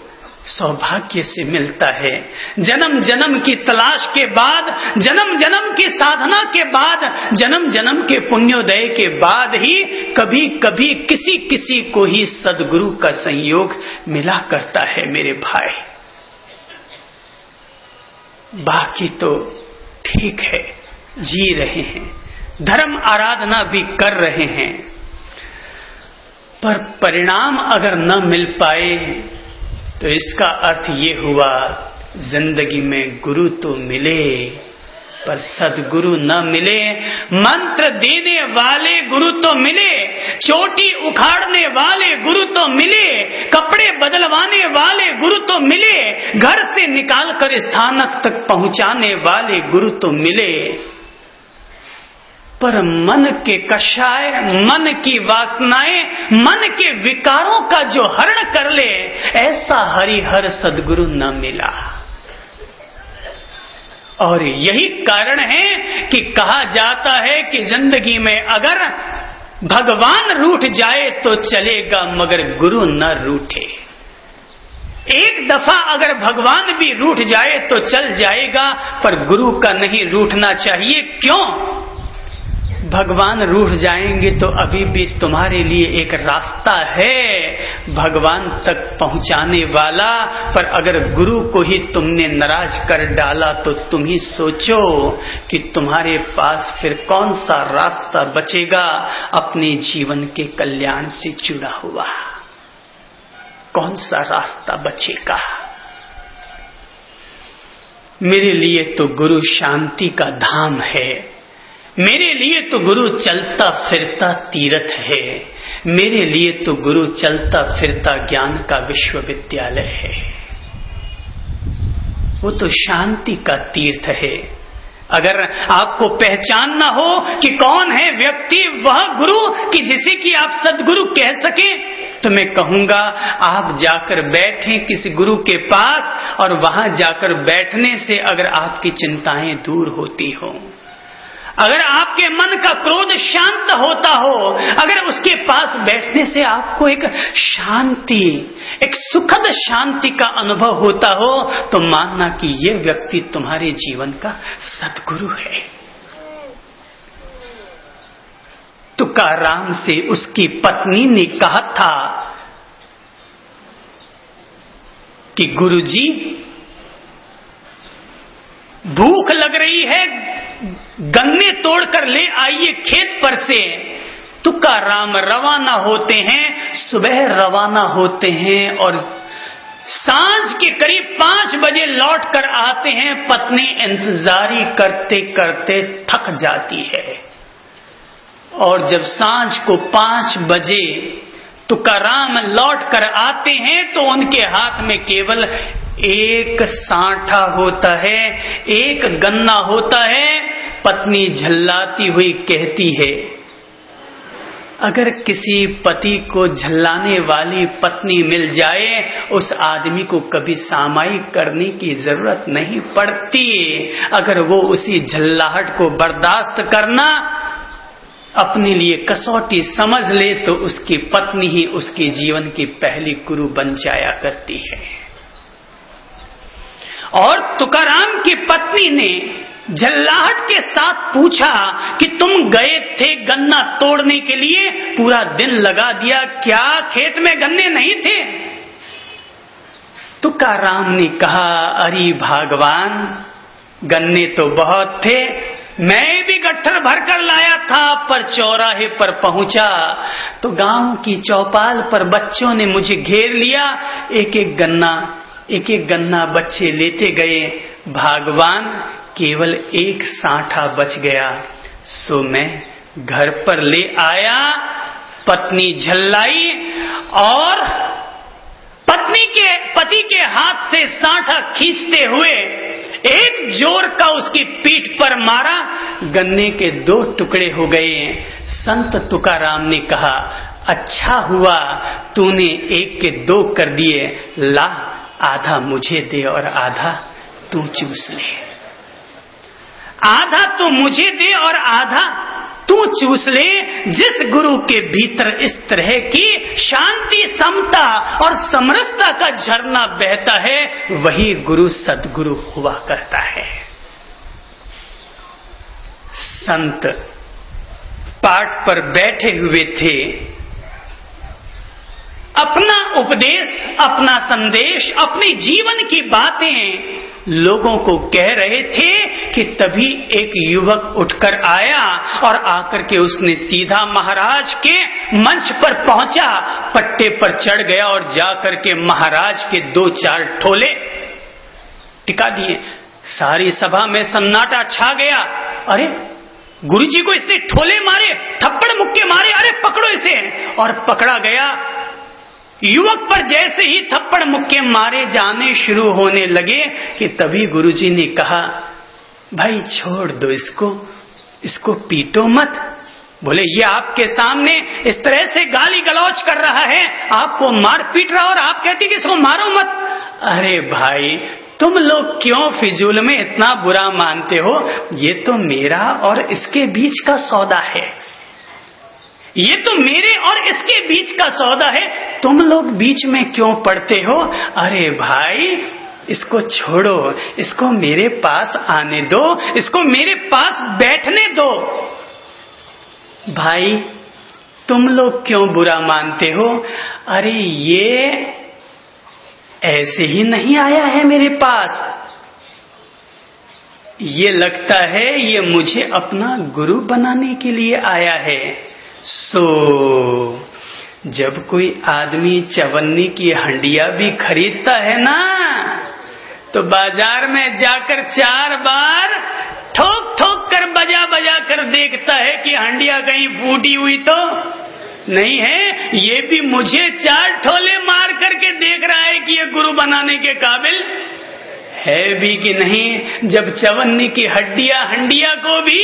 सौभाग्य से मिलता है। जन्म जन्म की तलाश के बाद, जन्म जन्म की साधना के बाद, जन्म जन्म के पुण्योदय के बाद ही कभी कभी किसी किसी को ही सद्गुरु का संयोग मिला करता है मेरे भाई। बाकी तो ठीक है, जी रहे हैं, धर्म आराधना भी कर रहे हैं, पर परिणाम अगर न मिल पाए तो इसका अर्थ ये हुआ जिंदगी में गुरु तो मिले पर सद्गुरु न मिले। मंत्र देने वाले गुरु तो मिले, चोटी उखाड़ने वाले गुरु तो मिले, कपड़े बदलवाने वाले गुरु तो मिले, घर से निकालकर स्थानक तक पहुंचाने वाले गुरु तो मिले, पर मन के कषाय, मन की वासनाएं, मन के विकारों का जो हरण कर ले, ऐसा हरिहर सद्गुरु न मिला। और यही कारण है कि कहा जाता है कि जिंदगी में अगर भगवान रूठ जाए तो चलेगा, मगर गुरु न रूठे। एक दफा अगर भगवान भी रूठ जाए तो चल जाएगा, पर गुरु का नहीं रूठना चाहिए। क्यों? भगवान रूठ जाएंगे तो अभी भी तुम्हारे लिए एक रास्ता है भगवान तक पहुंचाने वाला, पर अगर गुरु को ही तुमने नाराज कर डाला तो तुम ही सोचो कि तुम्हारे पास फिर कौन सा रास्ता बचेगा अपने जीवन के कल्याण से जुड़ा हुआ। कौन सा रास्ता बचेगा? मेरे लिए तो गुरु शांति का धाम है, मेरे लिए तो गुरु चलता फिरता तीर्थ है, मेरे लिए तो गुरु चलता फिरता ज्ञान का विश्वविद्यालय है। वो तो शांति का तीर्थ है। अगर आपको पहचानना हो कि कौन है व्यक्ति वह गुरु कि जिसे कि आप सद्गुरु कह सके, तो मैं कहूंगा आप जाकर बैठें किसी गुरु के पास, और वहां जाकर बैठने से अगर आपकी चिंताएं दूर होती हो, अगर आपके मन का क्रोध शांत होता हो, अगर उसके पास बैठने से आपको एक शांति, एक सुखद शांति का अनुभव होता हो, तो मानना कि ये व्यक्ति तुम्हारे जीवन का सद्गुरु है। तुकाराम से उसकी पत्नी ने कहा था कि गुरुजी भूख लग रही है, गन्ने तोड़कर ले आइए खेत पर से। तुकाराम रवाना होते हैं, सुबह रवाना होते हैं और सांझ के करीब 5 बजे लौट कर आते हैं। पत्नी इंतजारी करते करते थक जाती है, और जब सांझ को 5 बजे तुकाराम लौट कर आते हैं तो उनके हाथ में केवल एक सांठा होता है, एक गन्ना होता है। पत्नी झल्लाती हुई कहती है, अगर किसी पति को झल्लाने वाली पत्नी मिल जाए, उस आदमी को कभी सामायिक करने की जरूरत नहीं पड़ती। अगर वो उसी झल्लाहट को बर्दाश्त करना अपने लिए कसौटी समझ ले, तो उसकी पत्नी ही उसके जीवन की पहली गुरु बन जाया करती है। और तुकाराम की पत्नी ने झल्लाहट के साथ पूछा कि तुम गए थे गन्ना तोड़ने के लिए, पूरा दिन लगा दिया, क्या खेत में गन्ने नहीं थे? तुकाराम ने कहा, अरे भगवान, गन्ने तो बहुत थे, मैं भी गट्ठर भरकर लाया था, पर चौराहे पर पहुंचा तो गांव की चौपाल पर बच्चों ने मुझे घेर लिया। एक एक गन्ना बच्चे लेते गए। भगवान, केवल एक सांठा बच गया, सो मैं घर पर ले आया। पत्नी झल्लाई और पति के हाथ से सांठा खींचते हुए एक जोर का उसकी पीठ पर मारा, गन्ने के 2 टुकड़े हो गए। संत तुकाराम ने कहा, अच्छा हुआ तूने 1 के 2 कर दिए, ला आधा मुझे दे और आधा तू चूस ले। आधा तो मुझे दे और आधा तू चूस ले। जिस गुरु के भीतर इस तरह की शांति, समता और समरसता का झरना बहता है, वही गुरु सद्गुरु हुआ करता है। संत पाठ पर बैठे हुए थे, अपना उपदेश, अपना संदेश, अपने जीवन की बातें लोगों को कह रहे थे कि तभी एक युवक उठकर आया और आकर के उसने सीधा महाराज के मंच पर पहुंचा, पट्टे पर चढ़ गया और जाकर के महाराज के 2-4 ठोले टिका दिए। सारी सभा में सन्नाटा छा गया। अरे गुरुजी को इसने ठोले मारे, थप्पड़ मुक्के मारे, अरे पकड़ो इसे। और पकड़ा गया। युवक पर जैसे ही थप्पड़ मुक्के मारे जाने शुरू होने लगे कि तभी गुरुजी ने कहा, भाई छोड़ दो इसको पीटो मत। बोले, ये आपके सामने इस तरह से गाली गलौज कर रहा है, आपको मार पीट रहा और आप कहती कि इसको मारो मत। अरे भाई, तुम लोग क्यों फिजूल में इतना बुरा मानते हो? ये तो मेरा और इसके बीच का सौदा है, ये तो मेरे और इसके बीच का सौदा है, तुम लोग बीच में क्यों पड़ते हो? अरे भाई, इसको छोड़ो, इसको मेरे पास आने दो, इसको मेरे पास बैठने दो। भाई, तुम लोग क्यों बुरा मानते हो? अरे ये ऐसे ही नहीं आया है मेरे पास, ये लगता है ये मुझे अपना गुरु बनाने के लिए आया है। जब कोई आदमी चवन्नी की हंडिया भी खरीदता है ना, तो बाजार में जाकर 4 बार ठोक ठोक कर बजा बजा कर देखता है कि हंडिया कहीं फूटी हुई तो नहीं है। ये भी मुझे 4 ठोले मार करके देख रहा है कि ये गुरु बनाने के काबिल है भी कि नहीं। जब चवन्नी की हंडिया को भी,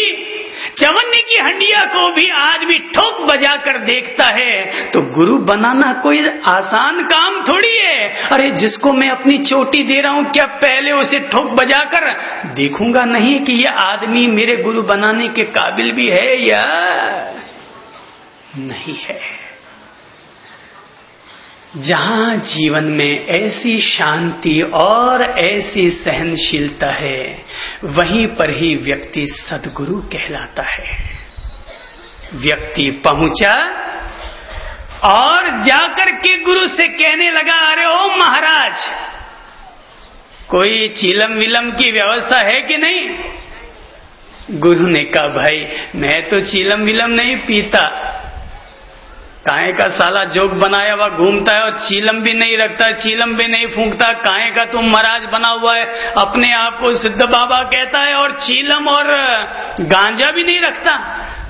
चवन्नी की हंडिया को भी आदमी ठोक बजा कर देखता है, तो गुरु बनाना कोई आसान काम थोड़ी है। अरे जिसको मैं अपनी चोटी दे रहा हूं, क्या पहले उसे ठोक बजा कर देखूंगा नहीं कि यह आदमी मेरे गुरु बनाने के काबिल भी है या नहीं है? जहां जीवन में ऐसी शांति और ऐसी सहनशीलता है, वहीं पर ही व्यक्ति सद्गुरु कहलाता है। व्यक्ति पहुंचा और जाकर के गुरु से कहने लगा, अरे ओ महाराज, कोई चीलम विलम की व्यवस्था है कि नहीं? गुरु ने कहा, भाई मैं तो चीलम विलम नहीं पीता, काहे का साला जोग बनाया हुआ घूमता है और चीलम भी नहीं रखता, चीलम भी नहीं फूंकता, काहे का तुम महाराज बना हुआ है, अपने आप को सिद्ध बाबा कहता है और चीलम और गांजा भी नहीं रखता।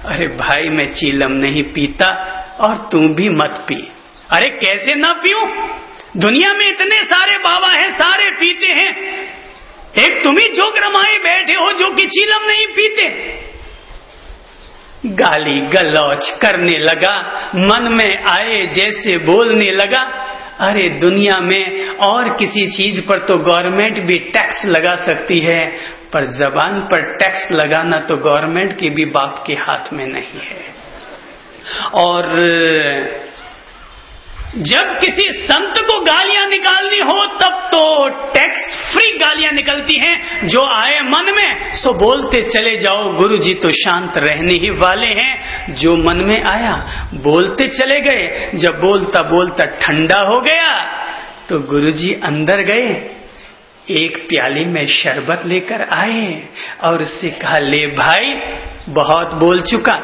अरे भाई, मैं चीलम नहीं पीता और तू भी मत पी। अरे कैसे ना पीऊं? दुनिया में इतने सारे बाबा हैं, सारे पीते हैं, एक तुम ही जोग रमाए बैठे हो जो कि चीलम नहीं पीते। गाली गलौज करने लगा, मन में आए जैसे बोलने लगा। अरे दुनिया में और किसी चीज पर तो गवर्नमेंट भी टैक्स लगा सकती है, पर जबान पर टैक्स लगाना तो गवर्नमेंट के भी बाप के हाथ में नहीं है। और जब किसी संत को गालियां निकालनी हो, तब तो टैक्स फ्री गालियां निकलती हैं, जो आए मन में सो बोलते चले जाओ, गुरुजी तो शांत रहने ही वाले हैं। जो मन में आया बोलते चले गए। जब बोलता बोलता ठंडा हो गया तो गुरुजी अंदर गए, एक प्याली में शरबत लेकर आए और उससे कहा, ले भाई, बहुत बोल चुका,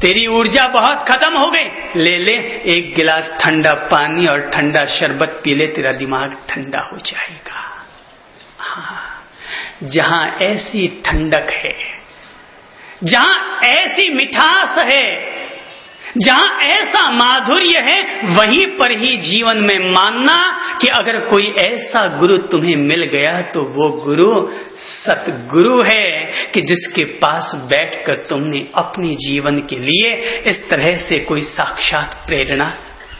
तेरी ऊर्जा बहुत खत्म हो गई, ले ले एक गिलास ठंडा पानी और ठंडा शरबत पी ले, तेरा दिमाग ठंडा हो जाएगा। हाँ, जहां ऐसी ठंडक है, जहां ऐसी मिठास है, जहां ऐसा माधुर्य है वहीं पर ही जीवन में मानना कि अगर कोई ऐसा गुरु तुम्हें मिल गया तो वो गुरु सतगुरु है कि जिसके पास बैठकर तुमने अपने जीवन के लिए इस तरह से कोई साक्षात प्रेरणा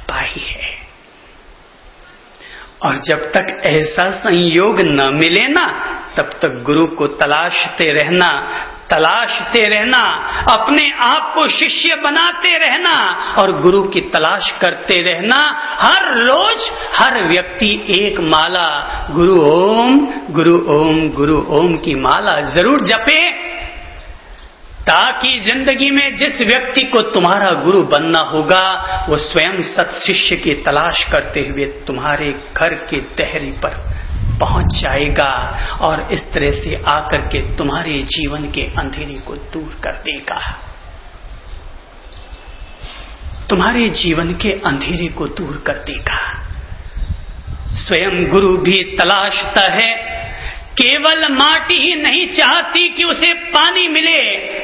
पाई है। और जब तक ऐसा संयोग न मिले ना, तब तक गुरु को तलाशते रहना, अपने आप को शिष्य बनाते रहना और गुरु की तलाश करते रहना। हर रोज हर व्यक्ति एक माला गुरु ओम गुरु ओम गुरु ओम की माला जरूर जपे, ताकि जिंदगी में जिस व्यक्ति को तुम्हारा गुरु बनना होगा वो स्वयं सत्शिष्य की तलाश करते हुए तुम्हारे घर के देहरी पर पहुंच जाएगा और इस तरह से आकर के तुम्हारे जीवन के अंधेरे को दूर कर देगा, तुम्हारे जीवन के अंधेरे को दूर कर देगा। स्वयं गुरु भी तलाशता है, केवल माटी ही नहीं चाहती कि उसे पानी मिले,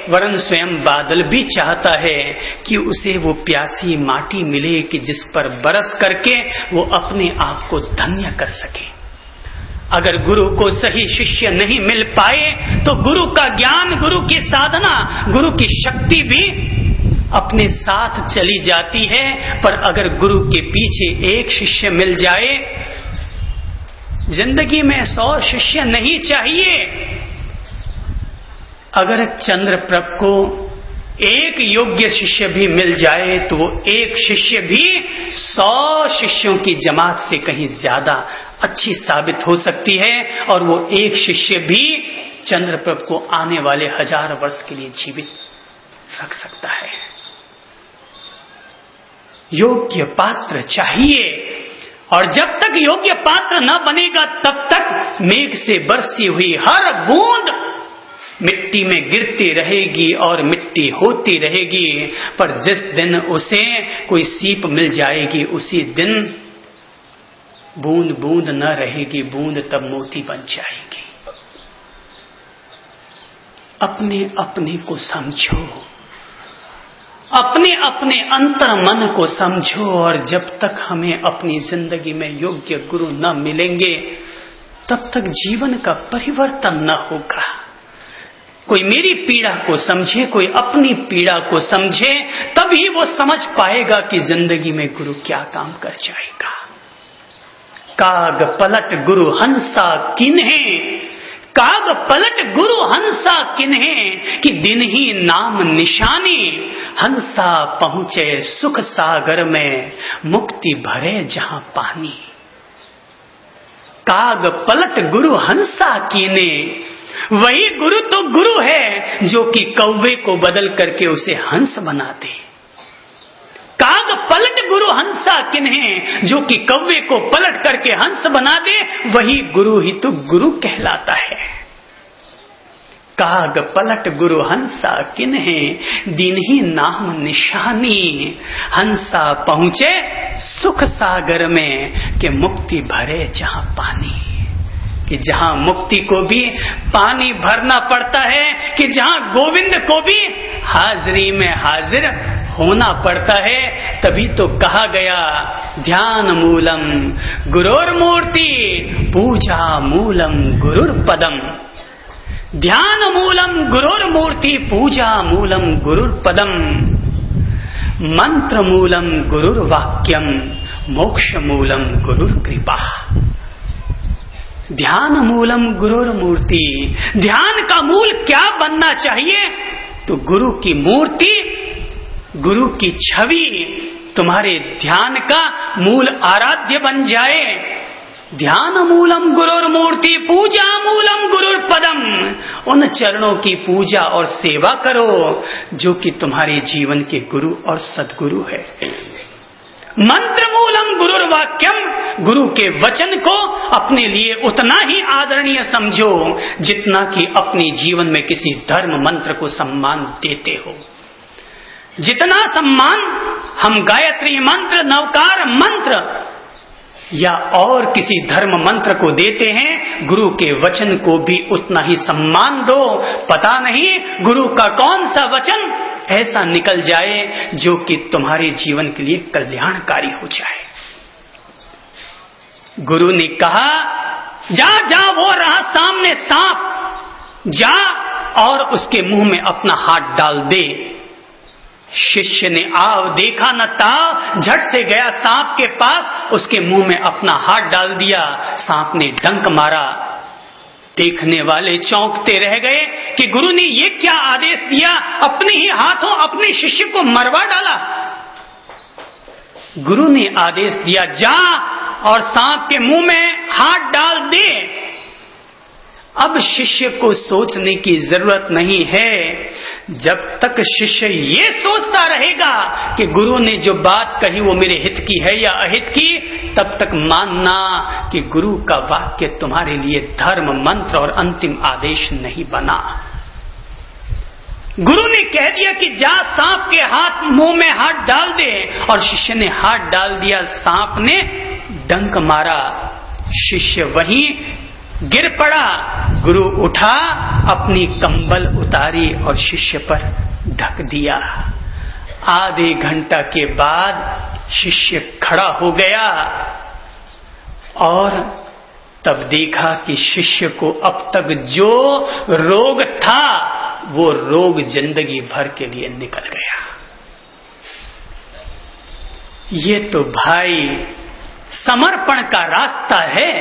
वरन स्वयं बादल भी चाहता है कि उसे वो प्यासी माटी मिले कि जिस पर बरस करके वो अपने आप को धन्य कर सके। अगर गुरु को सही शिष्य नहीं मिल पाए तो गुरु का ज्ञान, गुरु की साधना, गुरु की शक्ति भी अपने साथ चली जाती है। पर अगर गुरु के पीछे एक शिष्य मिल जाए, जिंदगी में 100 शिष्य नहीं चाहिए। अगर चंद्रप्रभ को एक योग्य शिष्य भी मिल जाए तो वो एक शिष्य भी 100 शिष्यों की जमात से कहीं ज्यादा अच्छी साबित हो सकती है और वो एक शिष्य भी चंद्रप्रभ को आने वाले 1000 वर्ष के लिए जीवित रख सकता है। योग्य पात्र चाहिए, और जब तक योग्य पात्र न बनेगा तब तक मेघ से बरसी हुई हर बूंद मिट्टी में गिरती रहेगी और मिट्टी होती रहेगी। पर जिस दिन उसे कोई सीप मिल जाएगी उसी दिन बूंद बूंद न रहेगी, बूंद तब मोती बन जाएगी। अपने अपने को समझो, अपने अपने अंतर मन को समझो, और जब तक हमें अपनी जिंदगी में योग्य गुरु न मिलेंगे तब तक जीवन का परिवर्तन न होगा। कोई मेरी पीड़ा को समझे, कोई अपनी पीड़ा को समझे, तभी वो समझ पाएगा कि जिंदगी में गुरु क्या काम कर जाएगा। काग पलट गुरु हंसा किन्हे, काग पलट गुरु हंसा किन्हे, कि दिन ही नाम निशानी, हंसा पहुंचे सुख सागर में, मुक्ति भरे जहां पानी। काग पलट गुरु हंसा कीने, वही गुरु तो गुरु है जो कि कौवे को बदल करके उसे हंस बना दे। काग पलट गुरु हंसा किन्हे, जो कि कौवे को पलट करके हंस बना दे, वही गुरु ही तो गुरु कहलाता है। काग पलट गुरु हंसा किन्हे, दिन ही नाम निशानी, हंसा पहुंचे सुख सागर में, कि मुक्ति भरे जहां पानी। कि जहां मुक्ति को भी पानी भरना पड़ता है, कि जहां गोविंद को भी हाजिरी में हाजिर होना पड़ता है। तभी तो कहा गया ध्यान मूलम गुरुर मूर्ति, पूजा मूलम गुरुर पदम। ध्यान मूलम गुरुर मूर्ति, पूजा मूलम गुरुर पदम, मंत्र मूलम गुरुर वाक्यम, मोक्ष मूलम गुरुर कृपा। ध्यान मूलम गुरुर मूर्ति, ध्यान का मूल क्या बनना चाहिए? तो गुरु की मूर्ति, गुरु की छवि तुम्हारे ध्यान का मूल आराध्य बन जाए। ध्यान मूलम गुरुर मूर्ति, पूजा मूलम गुरुर पदम। उन चरणों की पूजा और सेवा करो जो कि तुम्हारे जीवन के गुरु और सद्गुरु है। मंत्र मूलम गुरुर वाक्यम, गुरु के वचन को अपने लिए उतना ही आदरणीय समझो जितना कि अपने जीवन में किसी धर्म मंत्र को सम्मान देते हो। जितना सम्मान हम गायत्री मंत्र, नवकार मंत्र या और किसी धर्म मंत्र को देते हैं, गुरु के वचन को भी उतना ही सम्मान दो। पता नहीं गुरु का कौन सा वचन ऐसा निकल जाए जो कि तुम्हारे जीवन के लिए कल्याणकारी हो जाए। गुरु ने कहा, जा जा, वो रहा सामने सांप, जा और उसके मुंह में अपना हाथ डाल दे। शिष्य ने आव देखा न था, झट से गया सांप के पास, उसके मुंह में अपना हाथ डाल दिया। सांप ने डंक मारा। देखने वाले चौंकते रह गए कि गुरु ने ये क्या आदेश दिया, अपने ही हाथों अपने शिष्य को मरवा डाला। गुरु ने आदेश दिया, जा और सांप के मुंह में हाथ डाल दे। अब शिष्य को सोचने की जरूरत नहीं है। जब तक शिष्य ये सोचता रहेगा कि गुरु ने जो बात कही वो मेरे हित की है या अहित की, तब तक मानना कि गुरु का वाक्य तुम्हारे लिए धर्म, मंत्र और अंतिम आदेश नहीं बना। गुरु ने कह दिया कि जा सांप के हाथ मुंह में हाथ डाल दे, और शिष्य ने हाथ डाल दिया। सांप ने डंक मारा, शिष्य वहीं गिर पड़ा। गुरु उठा, अपनी कंबल उतारी और शिष्य पर ढक दिया। आधे घंटा के बाद शिष्य खड़ा हो गया और तब देखा कि शिष्य को अब तक जो रोग था वो रोग जिंदगी भर के लिए निकल गया। ये तो भाई समर्पण का रास्ता है,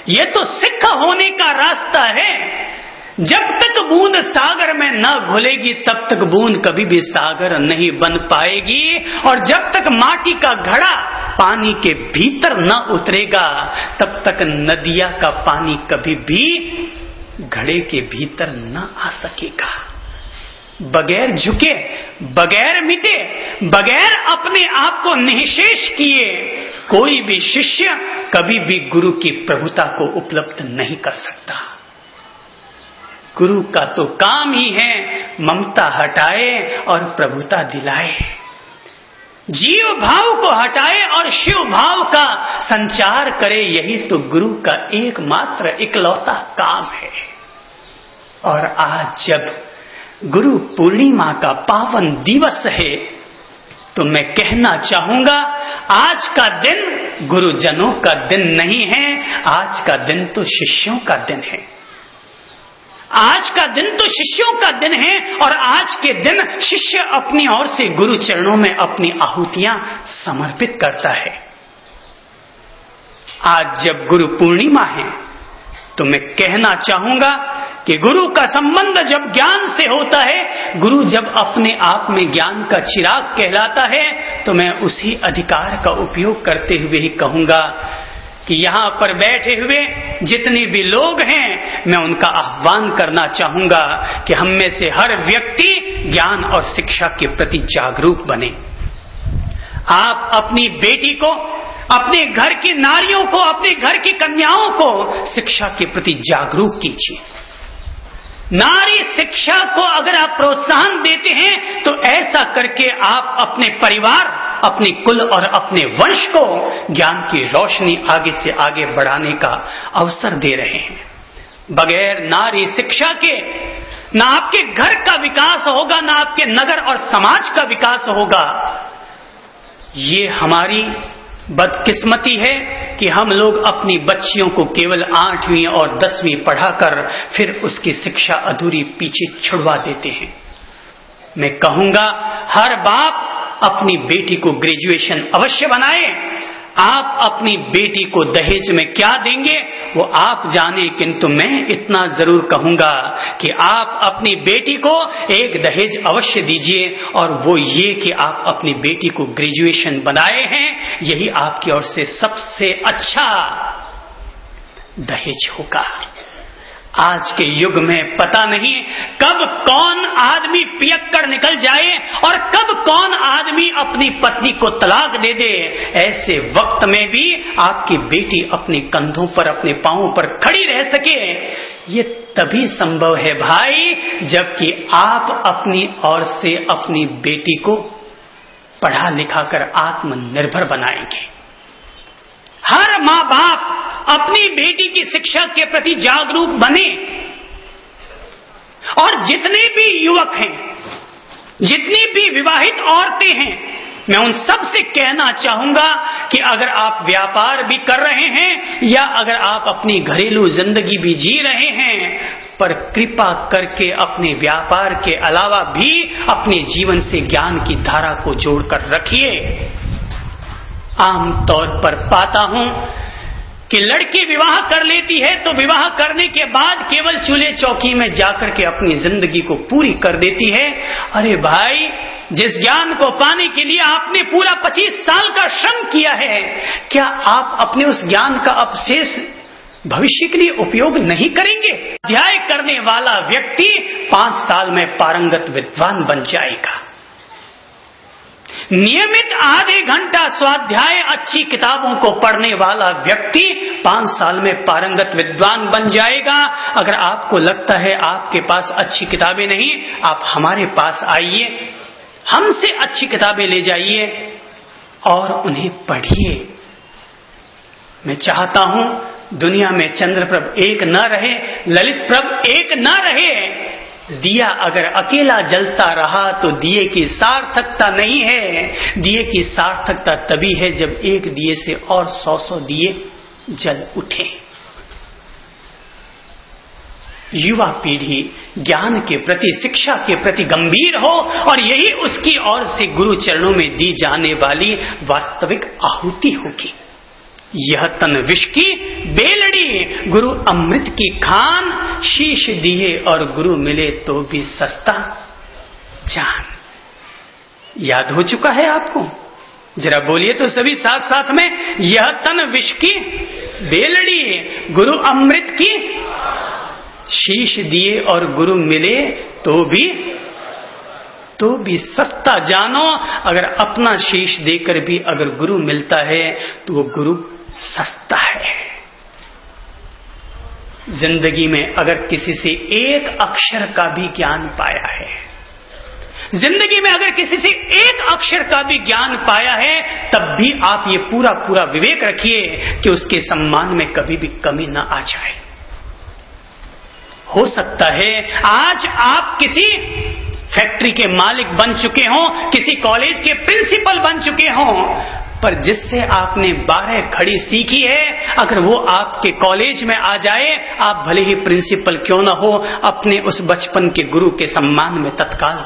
ये तो सिख होने का रास्ता है। जब तक बूंद सागर में न घुलेगी तब तक बूंद कभी भी सागर नहीं बन पाएगी, और जब तक माटी का घड़ा पानी के भीतर न उतरेगा तब तक नदिया का पानी कभी भी घड़े के भीतर न आ सकेगा। बगैर झुके, बगैर मिटे, बगैर अपने आप को निःशेष किए कोई भी शिष्य कभी भी गुरु की प्रभुता को उपलब्ध नहीं कर सकता। गुरु का तो काम ही है ममता हटाए और प्रभुता दिलाए, जीव भाव को हटाए और शिव भाव का संचार करे। यही तो गुरु का एकमात्र इकलौता काम है। और आज जब गुरु पूर्णिमा का पावन दिवस है तो मैं कहना चाहूंगा, आज का दिन गुरुजनों का दिन नहीं है, आज का दिन तो शिष्यों का दिन है। आज का दिन तो शिष्यों का दिन है, और आज के दिन शिष्य अपनी ओर से गुरु चरणों में अपनी आहुतियां समर्पित करता है। आज जब गुरु पूर्णिमा है तो मैं कहना चाहूंगा कि गुरु का संबंध जब ज्ञान से होता है, गुरु जब अपने आप में ज्ञान का चिराग कहलाता है, तो मैं उसी अधिकार का उपयोग करते हुए ही कहूंगा कि यहां पर बैठे हुए जितने भी लोग हैं, मैं उनका आह्वान करना चाहूंगा कि हम में से हर व्यक्ति ज्ञान और शिक्षा के प्रति जागरूक बने। आप अपनी बेटी को, अपने घर की नारियों को, अपने घर की कन्याओं को शिक्षा के प्रति जागरूक कीजिए। नारी शिक्षा को अगर आप प्रोत्साहन देते हैं तो ऐसा करके आप अपने परिवार, अपने कुल और अपने वंश को ज्ञान की रोशनी आगे से आगे बढ़ाने का अवसर दे रहे हैं। बगैर नारी शिक्षा के ना आपके घर का विकास होगा, ना आपके नगर और समाज का विकास होगा। ये हमारी बदकिस्मती है कि हम लोग अपनी बच्चियों को केवल 8वीं और 10वीं पढ़ाकर फिर उसकी शिक्षा अधूरी पीछे छुड़वा देते हैं। मैं कहूंगा हर बाप अपनी बेटी को ग्रेजुएशन अवश्य बनाए। आप अपनी बेटी को दहेज में क्या देंगे वो आप जाने, किंतु मैं इतना जरूर कहूंगा कि आप अपनी बेटी को एक दहेज अवश्य दीजिए, और वो ये कि आप अपनी बेटी को ग्रेजुएशन बनाए हैं, यही आपकी ओर से सबसे अच्छा दहेज होगा। आज के युग में पता नहीं कब कौन आदमी पियक्कड़ निकल जाए और कब कौन आदमी अपनी पत्नी को तलाक दे दे। ऐसे वक्त में भी आपकी बेटी अपने कंधों पर, अपने पांवों पर खड़ी रह सके, ये तभी संभव है भाई जबकि आप अपनी ओर से अपनी बेटी को पढ़ा लिखाकर आत्मनिर्भर बनाएंगे। हर माँ बाप अपनी बेटी की शिक्षा के प्रति जागरूक बने, और जितने भी युवक हैं जितनी भी विवाहित औरतें हैं, मैं उन सब से कहना चाहूंगा कि अगर आप व्यापार भी कर रहे हैं या अगर आप अपनी घरेलू जिंदगी भी जी रहे हैं, पर कृपा करके अपने व्यापार के अलावा भी अपने जीवन से ज्ञान की धारा को जोड़कर रखिए। आमतौर पर पाता हूं कि लड़की विवाह कर लेती है तो विवाह करने के बाद केवल चूल्हे चौकी में जाकर के अपनी जिंदगी को पूरी कर देती है। अरे भाई, जिस ज्ञान को पाने के लिए आपने पूरा 25 साल का श्रम किया है, क्या आप अपने उस ज्ञान का अवशेष भविष्य के लिए उपयोग नहीं करेंगे? अध्याय करने वाला व्यक्ति 5 साल में पारंगत विद्वान बन जाएगा। नियमित आधे घंटा स्वाध्याय अच्छी किताबों को पढ़ने वाला व्यक्ति 5 साल में पारंगत विद्वान बन जाएगा। अगर आपको लगता है आपके पास अच्छी किताबें नहीं, आप हमारे पास आइए, हमसे अच्छी किताबें ले जाइए और उन्हें पढ़िए। मैं चाहता हूं दुनिया में चंद्रप्रभ एक न रहे, ललित प्रभ एक न रहे। दिया अगर अकेला जलता रहा तो दिए की सार्थकता नहीं है। दिए की सार्थकता तभी है जब एक दिए से और 100 दिए जल उठे। युवा पीढ़ी ज्ञान के प्रति, शिक्षा के प्रति गंभीर हो और यही उसकी ओर से गुरु चरणों में दी जाने वाली वास्तविक आहुति होगी। यह तन विष की बेलड़ी, गुरु अमृत की खान, शीश दिए और गुरु मिले तो भी सस्ता जान। याद हो चुका है आपको? जरा बोलिए तो सभी साथ साथ में, यह तन विष की बेलड़ी, गुरु अमृत की शीश दिए और गुरु मिले तो भी सस्ता जानो। अगर अपना शीश देकर भी अगर गुरु मिलता है तो वो गुरु सस्ता है। जिंदगी में अगर किसी से एक अक्षर का भी ज्ञान पाया है, जिंदगी में अगर किसी से एक अक्षर का भी ज्ञान पाया है, तब भी आप ये पूरा विवेक रखिए कि उसके सम्मान में कभी भी कमी ना आ जाए। हो सकता है आज आप किसी फैक्ट्री के मालिक बन चुके हों, किसी कॉलेज के प्रिंसिपल बन चुके हों, पर जिससे आपने 12 खड़ी सीखी है, अगर वो आपके कॉलेज में आ जाए, आप भले ही प्रिंसिपल क्यों ना हो, अपने उस बचपन के गुरु के सम्मान में तत्काल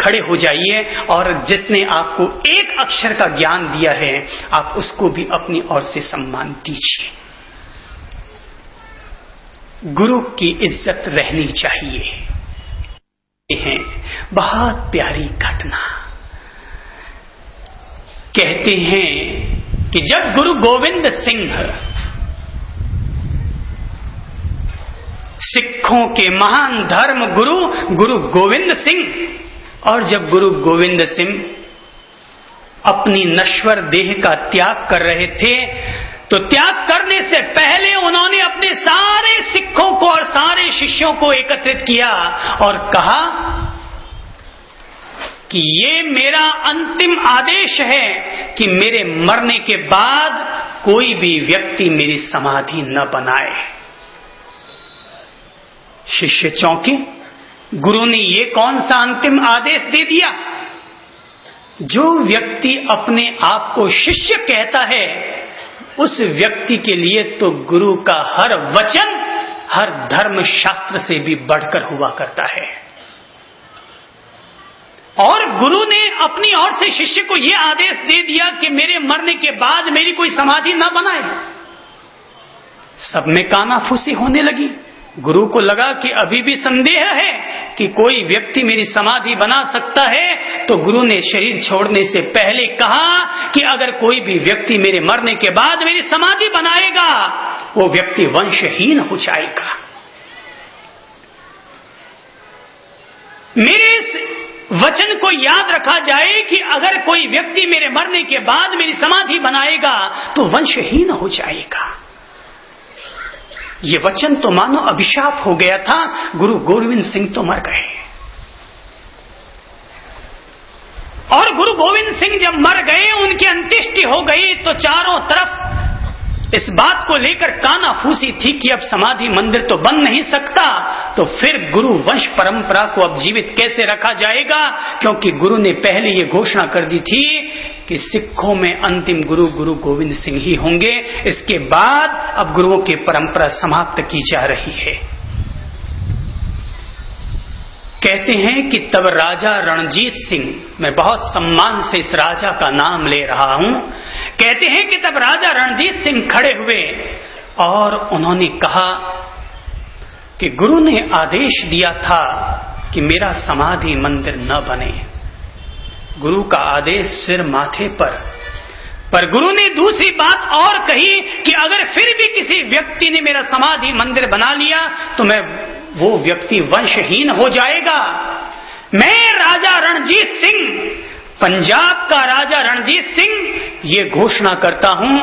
खड़े हो जाइए और जिसने आपको एक अक्षर का ज्ञान दिया है, आप उसको भी अपनी ओर से सम्मान दीजिए। गुरु की इज्जत रहनी चाहिए। हैं बहुत प्यारी घटना। कहते हैं कि जब गुरु गोविंद सिंह सिखों के महान धर्म गुरु गोविंद सिंह, और जब गुरु गोविंद सिंह अपनी नश्वर देह का त्याग कर रहे थे, तो त्याग करने से पहले उन्होंने अपने सारे सिखों को और सारे शिष्यों को एकत्रित किया और कहा कि ये मेरा अंतिम आदेश है कि मेरे मरने के बाद कोई भी व्यक्ति मेरी समाधि न बनाए। शिष्य चौंके, गुरु ने ये कौन सा अंतिम आदेश दे दिया? जो व्यक्ति अपने आप को शिष्य कहता है, उस व्यक्ति के लिए तो गुरु का हर वचन हर धर्म शास्त्र से भी बढ़कर हुआ करता है। और गुरु ने अपनी ओर से शिष्य को यह आदेश दे दिया कि मेरे मरने के बाद मेरी कोई समाधि न बनाए। सब में कानाफूसी होने लगी। गुरु को लगा कि अभी भी संदेह है कि कोई व्यक्ति मेरी समाधि बना सकता है, तो गुरु ने शरीर छोड़ने से पहले कहा कि अगर कोई भी व्यक्ति मेरे मरने के बाद मेरी समाधि बनाएगा, वो व्यक्ति वंशहीन हो जाएगा। मेरे इस वचन को याद रखा जाए कि अगर कोई व्यक्ति मेरे मरने के बाद मेरी समाधि बनाएगा तो वंशहीन हो जाएगा। ये वचन तो मानो अभिशाप हो गया था। गुरु गोविंद सिंह तो मर गए, और गुरु गोविंद सिंह जब मर गए, उनकी अंत्येष्टि हो गई, तो चारों तरफ इस बात को लेकर कानाफूसी थी कि अब समाधि मंदिर तो बन नहीं सकता, तो फिर गुरु वंश परंपरा को अब जीवित कैसे रखा जाएगा, क्योंकि गुरु ने पहले ये घोषणा कर दी थी कि सिखों में अंतिम गुरु गुरु गोविंद सिंह ही होंगे। इसके बाद अब गुरुओं की परंपरा समाप्त की जा रही है। कहते हैं कि तब राजा रणजीत सिंह, मैं बहुत सम्मान से इस राजा का नाम ले रहा हूं, कहते हैं कि तब राजा रणजीत सिंह खड़े हुए और उन्होंने कहा कि गुरु ने आदेश दिया था कि मेरा समाधि मंदिर न बने। गुरु का आदेश सिर माथे पर गुरु ने दूसरी बात और कही कि अगर फिर भी किसी व्यक्ति ने मेरा समाधि मंदिर बना लिया तो वो व्यक्ति वंशहीन हो जाएगा। मैं राजा रणजीत सिंह, पंजाब का राजा रणजीत सिंह, ये घोषणा करता हूं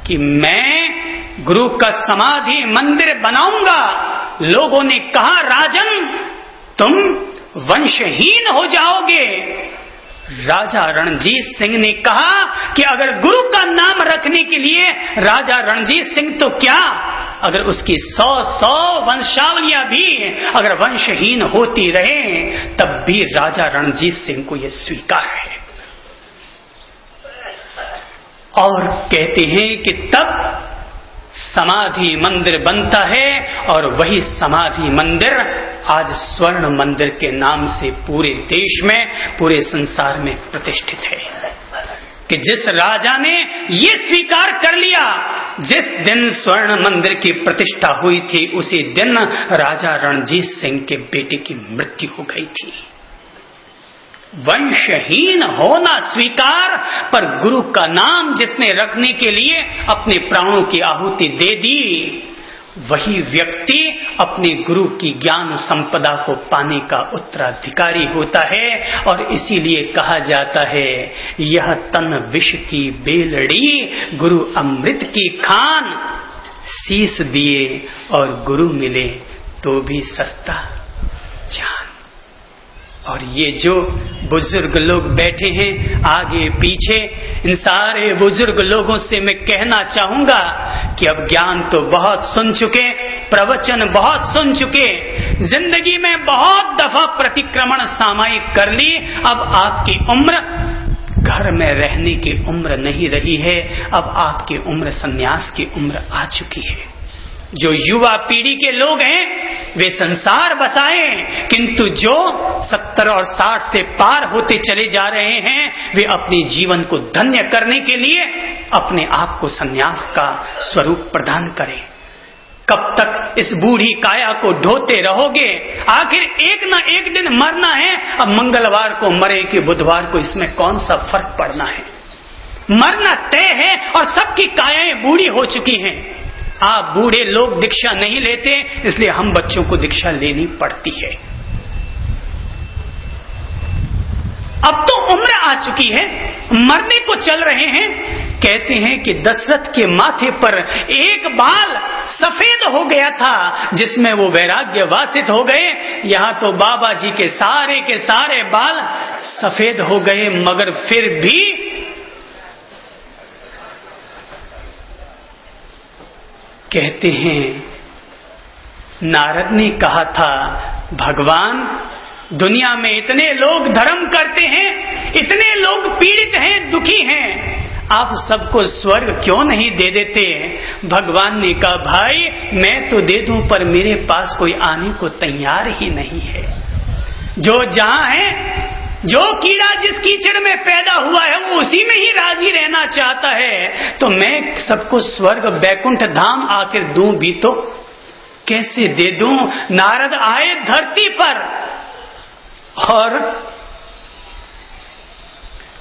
कि मैं गुरु का समाधि मंदिर बनाऊंगा। लोगों ने कहा राजन तुम वंशहीन हो जाओगे। राजा रणजीत सिंह ने कहा कि अगर गुरु का नाम रखने के लिए राजा रणजीत सिंह तो क्या, अगर उसकी 100 वंशावलियां भी अगर वंशहीन होती रहे तब भी राजा रणजीत सिंह को यह स्वीकार है। और कहते हैं कि तब समाधि मंदिर बनता है और वही समाधि मंदिर आज स्वर्ण मंदिर के नाम से पूरे देश में, पूरे संसार में प्रतिष्ठित है। कि जिस राजा ने ये स्वीकार कर लिया, जिस दिन स्वर्ण मंदिर की प्रतिष्ठा हुई थी उसी दिन राजा रणजीत सिंह के बेटे की मृत्यु हो गई थी। वंशहीन होना स्वीकार, पर गुरु का नाम जिसने रखने के लिए अपने प्राणों की आहुति दे दी, वही व्यक्ति अपने गुरु की ज्ञान संपदा को पाने का उत्तराधिकारी होता है। और इसीलिए कहा जाता है यह तन विष की बेलड़ी, गुरु अमृत की खान, शीश दिए और गुरु मिले तो भी सस्ता जान। और ये जो बुजुर्ग लोग बैठे हैं आगे पीछे, इन सारे बुजुर्ग लोगों से मैं कहना चाहूंगा कि अब ज्ञान तो बहुत सुन चुके, प्रवचन बहुत सुन चुके, जिंदगी में बहुत दफा प्रतिक्रमण सामायिक कर ली। अब आपकी उम्र घर में रहने की उम्र नहीं रही है, अब आपकी उम्र सन्यास की उम्र आ चुकी है। जो युवा पीढ़ी के लोग हैं वे संसार बसाएं, किंतु जो 70 और 60 से पार होते चले जा रहे हैं वे अपने जीवन को धन्य करने के लिए अपने आप को सन्यास का स्वरूप प्रदान करें। कब तक इस बूढ़ी काया को ढोते रहोगे? आखिर एक न एक दिन मरना है। अब मंगलवार को मरे कि बुधवार को, इसमें कौन सा फर्क पड़ना है? मरना तय है और सबकी कायाएं बूढ़ी हो चुकी हैं। आप बूढ़े लोग दीक्षा नहीं लेते, इसलिए हम बच्चों को दीक्षा लेनी पड़ती है। अब तो उम्र आ चुकी है, मरने को चल रहे हैं। कहते हैं कि दशरथ के माथे पर एक बाल सफेद हो गया था जिसमें वो वैराग्य वासित हो गए। यहां तो बाबा जी के सारे बाल सफेद हो गए, मगर फिर भी कहते हैं नारद ने कहा था भगवान दुनिया में इतने लोग धर्म करते हैं, इतने लोग पीड़ित हैं, दुखी हैं, आप सबको स्वर्ग क्यों नहीं दे देते? भगवान ने कहा भाई मैं तो दे दूं पर मेरे पास कोई आने को तैयार ही नहीं है। जो जहां है, जो कीड़ा जिस कीचड़ में पैदा हुआ है वो उसी में ही राजी रहना चाहता है। तो मैं सबको स्वर्ग बैकुंठ धाम आखिर दूं भी तो कैसे दे दूं? नारद आए धरती पर और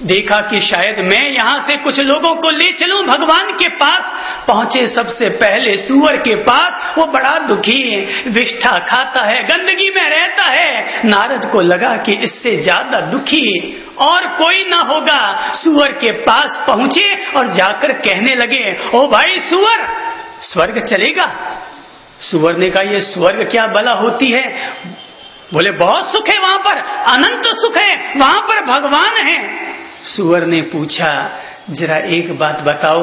देखा कि शायद मैं यहां से कुछ लोगों को ले चलूं भगवान के पास। पहुंचे सबसे पहले सूअर के पास। वो बड़ा दुखी है, विष्ठा खाता है, गंदगी में रहता है। नारद को लगा कि इससे ज्यादा दुखी और कोई ना होगा। सूअर के पास पहुंचे और जाकर कहने लगे ओ भाई सूअर, स्वर्ग चलेगा? सूअर ने कहा ये स्वर्ग क्या भला होती है? बोले बहुत सुख है वहां पर, अनंत सुख है, वहां पर भगवान है। सूअर ने पूछा जरा एक बात बताओ,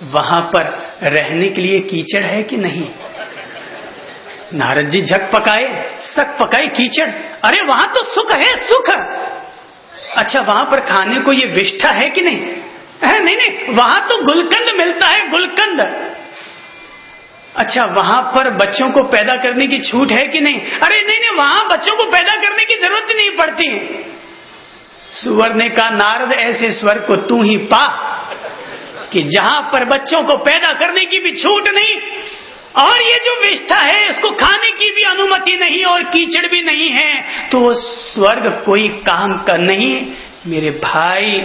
वहां पर रहने के लिए कीचड़ है कि नहीं? नारद जी झक पकाए, सक पकाए कीचड़। अरे वहां तो सुख है, सुख। अच्छा वहां पर खाने को ये विष्ठा है कि नहीं? नहीं नहीं, वहां तो गुलकंद मिलता है, गुलकंद। अच्छा वहां पर बच्चों को पैदा करने की छूट है कि नहीं? अरे नहीं नहीं, वहां बच्चों को पैदा करने की जरूरत ही नहीं पड़ती। सुअर ने कहा नारद ऐसे स्वर्ग को तू ही पा कि जहां पर बच्चों को पैदा करने की भी छूट नहीं, और ये जो विष्ठा है इसको खाने की भी अनुमति नहीं, और कीचड़ भी नहीं है, तो वो स्वर्ग कोई काम का नहीं। मेरे भाई,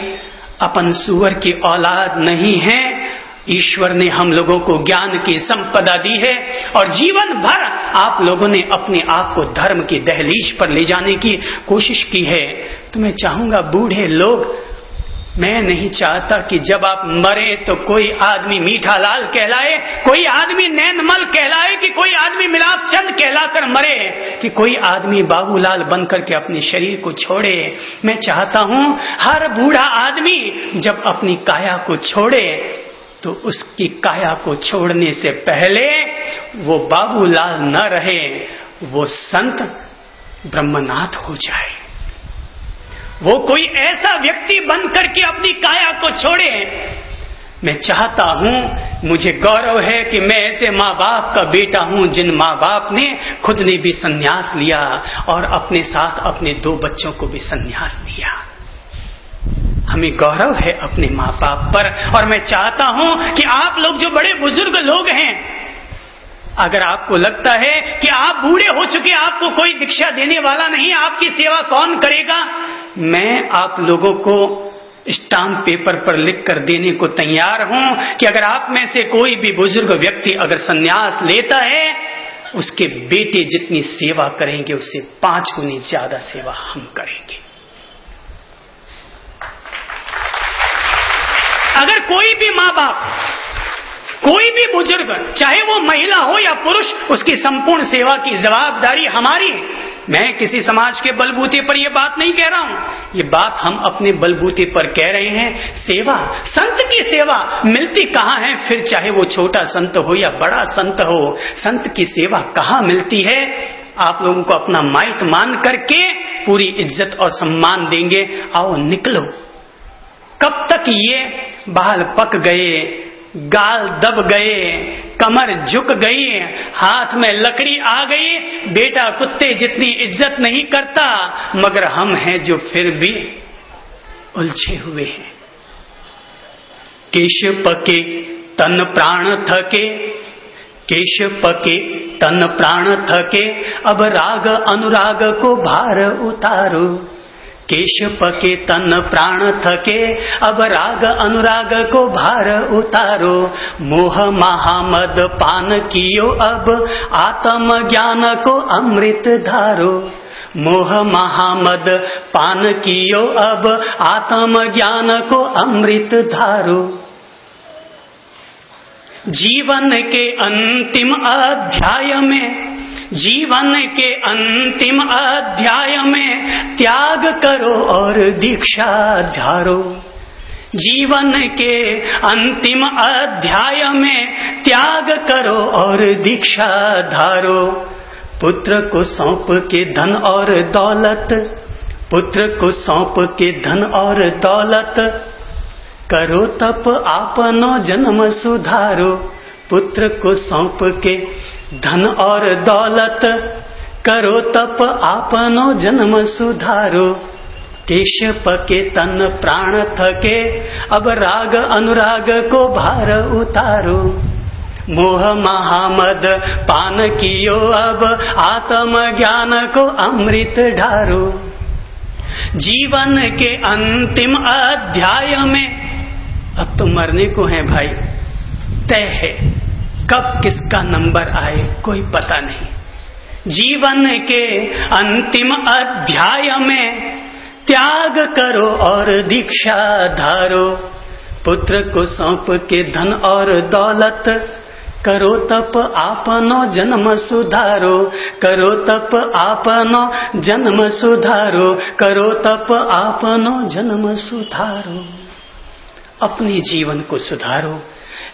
अपन सुअर की औलाद नहीं है। ईश्वर ने हम लोगों को ज्ञान की संपदा दी है, और जीवन भर आप लोगों ने अपने आप को धर्म की दहलीज पर ले जाने की कोशिश की है। तो मैं चाहूंगा बूढ़े लोग, मैं नहीं चाहता कि जब आप मरे तो कोई आदमी मीठा लाल कहलाए, कोई आदमी नैनमल कहलाए, कि कोई आदमी मिलाप चंद कहलाकर मरे, कि कोई आदमी बाबूलाल बनकर के अपने शरीर को छोड़े। मैं चाहता हूं हर बूढ़ा आदमी जब अपनी काया को छोड़े तो उसकी काया को छोड़ने से पहले वो बाबूलाल न रहे, वो संत ब्रह्मनाथ हो जाए, वो कोई ऐसा व्यक्ति बनकर के अपनी काया को छोड़े। मैं चाहता हूं, मुझे गौरव है कि मैं ऐसे माँ बाप का बेटा हूं जिन माँ बाप ने खुद ने भी संन्यास लिया और अपने साथ अपने 2 बच्चों को भी संन्यास दिया। हमें गौरव है अपने माँ बाप पर। और मैं चाहता हूं कि आप लोग जो बड़े बुजुर्ग लोग हैं, अगर आपको लगता है कि आप बूढ़े हो चुके, आपको कोई दीक्षा देने वाला नहीं, आपकी सेवा कौन करेगा, मैं आप लोगों को स्टाम्प पेपर पर लिख कर देने को तैयार हूं कि अगर आप में से कोई भी बुजुर्ग व्यक्ति अगर संन्यास लेता है, उसके बेटे जितनी सेवा करेंगे उससे 5 गुनी ज्यादा सेवा हम करेंगे। अगर कोई भी माँ बाप, कोई भी बुजुर्ग, चाहे वो महिला हो या पुरुष, उसकी संपूर्ण सेवा की जवाबदारी हमारी। मैं किसी समाज के बलबूते पर यह बात नहीं कह रहा हूं, ये बात हम अपने बलबूते पर कह रहे हैं। सेवा, संत की सेवा मिलती कहां है? फिर चाहे वो छोटा संत हो या बड़ा संत हो, संत की सेवा कहां मिलती है? आप लोगों को अपना माइट मान करके पूरी इज्जत और सम्मान देंगे। आओ निकलो। कब तक ये बाल पक गए, गाल दब गए, कमर झुक गई, हाथ में लकड़ी आ गई, बेटा कुत्ते जितनी इज्जत नहीं करता, मगर हम हैं जो फिर भी उलझे हुए हैं। केश पके तन प्राण थके, केश पके तन प्राण थके, अब राग अनुराग को भार उतारो। केश पके तन प्राण थके, अब राग अनुराग को भार उतारो। मोह महामद पान कियो, अब आत्म ज्ञान को अमृत धारो। मोह महामद पान कियो, अब आत्म ज्ञान को अमृत धारो। जीवन के अंतिम अध्याय में, जीवन के अंतिम अध्याय में त्याग करो और दीक्षा धारो। जीवन के अंतिम अध्याय में त्याग करो और दीक्षा धारो। पुत्र को सौंप के धन और दौलत, पुत्र को सौंप के धन और दौलत, करो तप आपनो जन्म सुधारो। पुत्र को सौंप के धन और दौलत, करो तप आपनो जन्म सुधारो। केश पके तन प्राण थके, अब राग अनुराग को भार उतारो। मोह महामद पान कियो, अब आत्म ज्ञान को अमृत ढारो। जीवन के अंतिम अध्याय में, अब तो मरने को है भाई, तय है कब किसका नंबर आए कोई पता नहीं। जीवन के अंतिम अध्याय में त्याग करो और दीक्षा धारो। पुत्र को सौंप के धन और दौलत, करो तप आपनो जन्म सुधारो। करो तप आपनो जन्म सुधारो। करो तप आपनो जन्म सुधारो। अपने जीवन को सुधारो।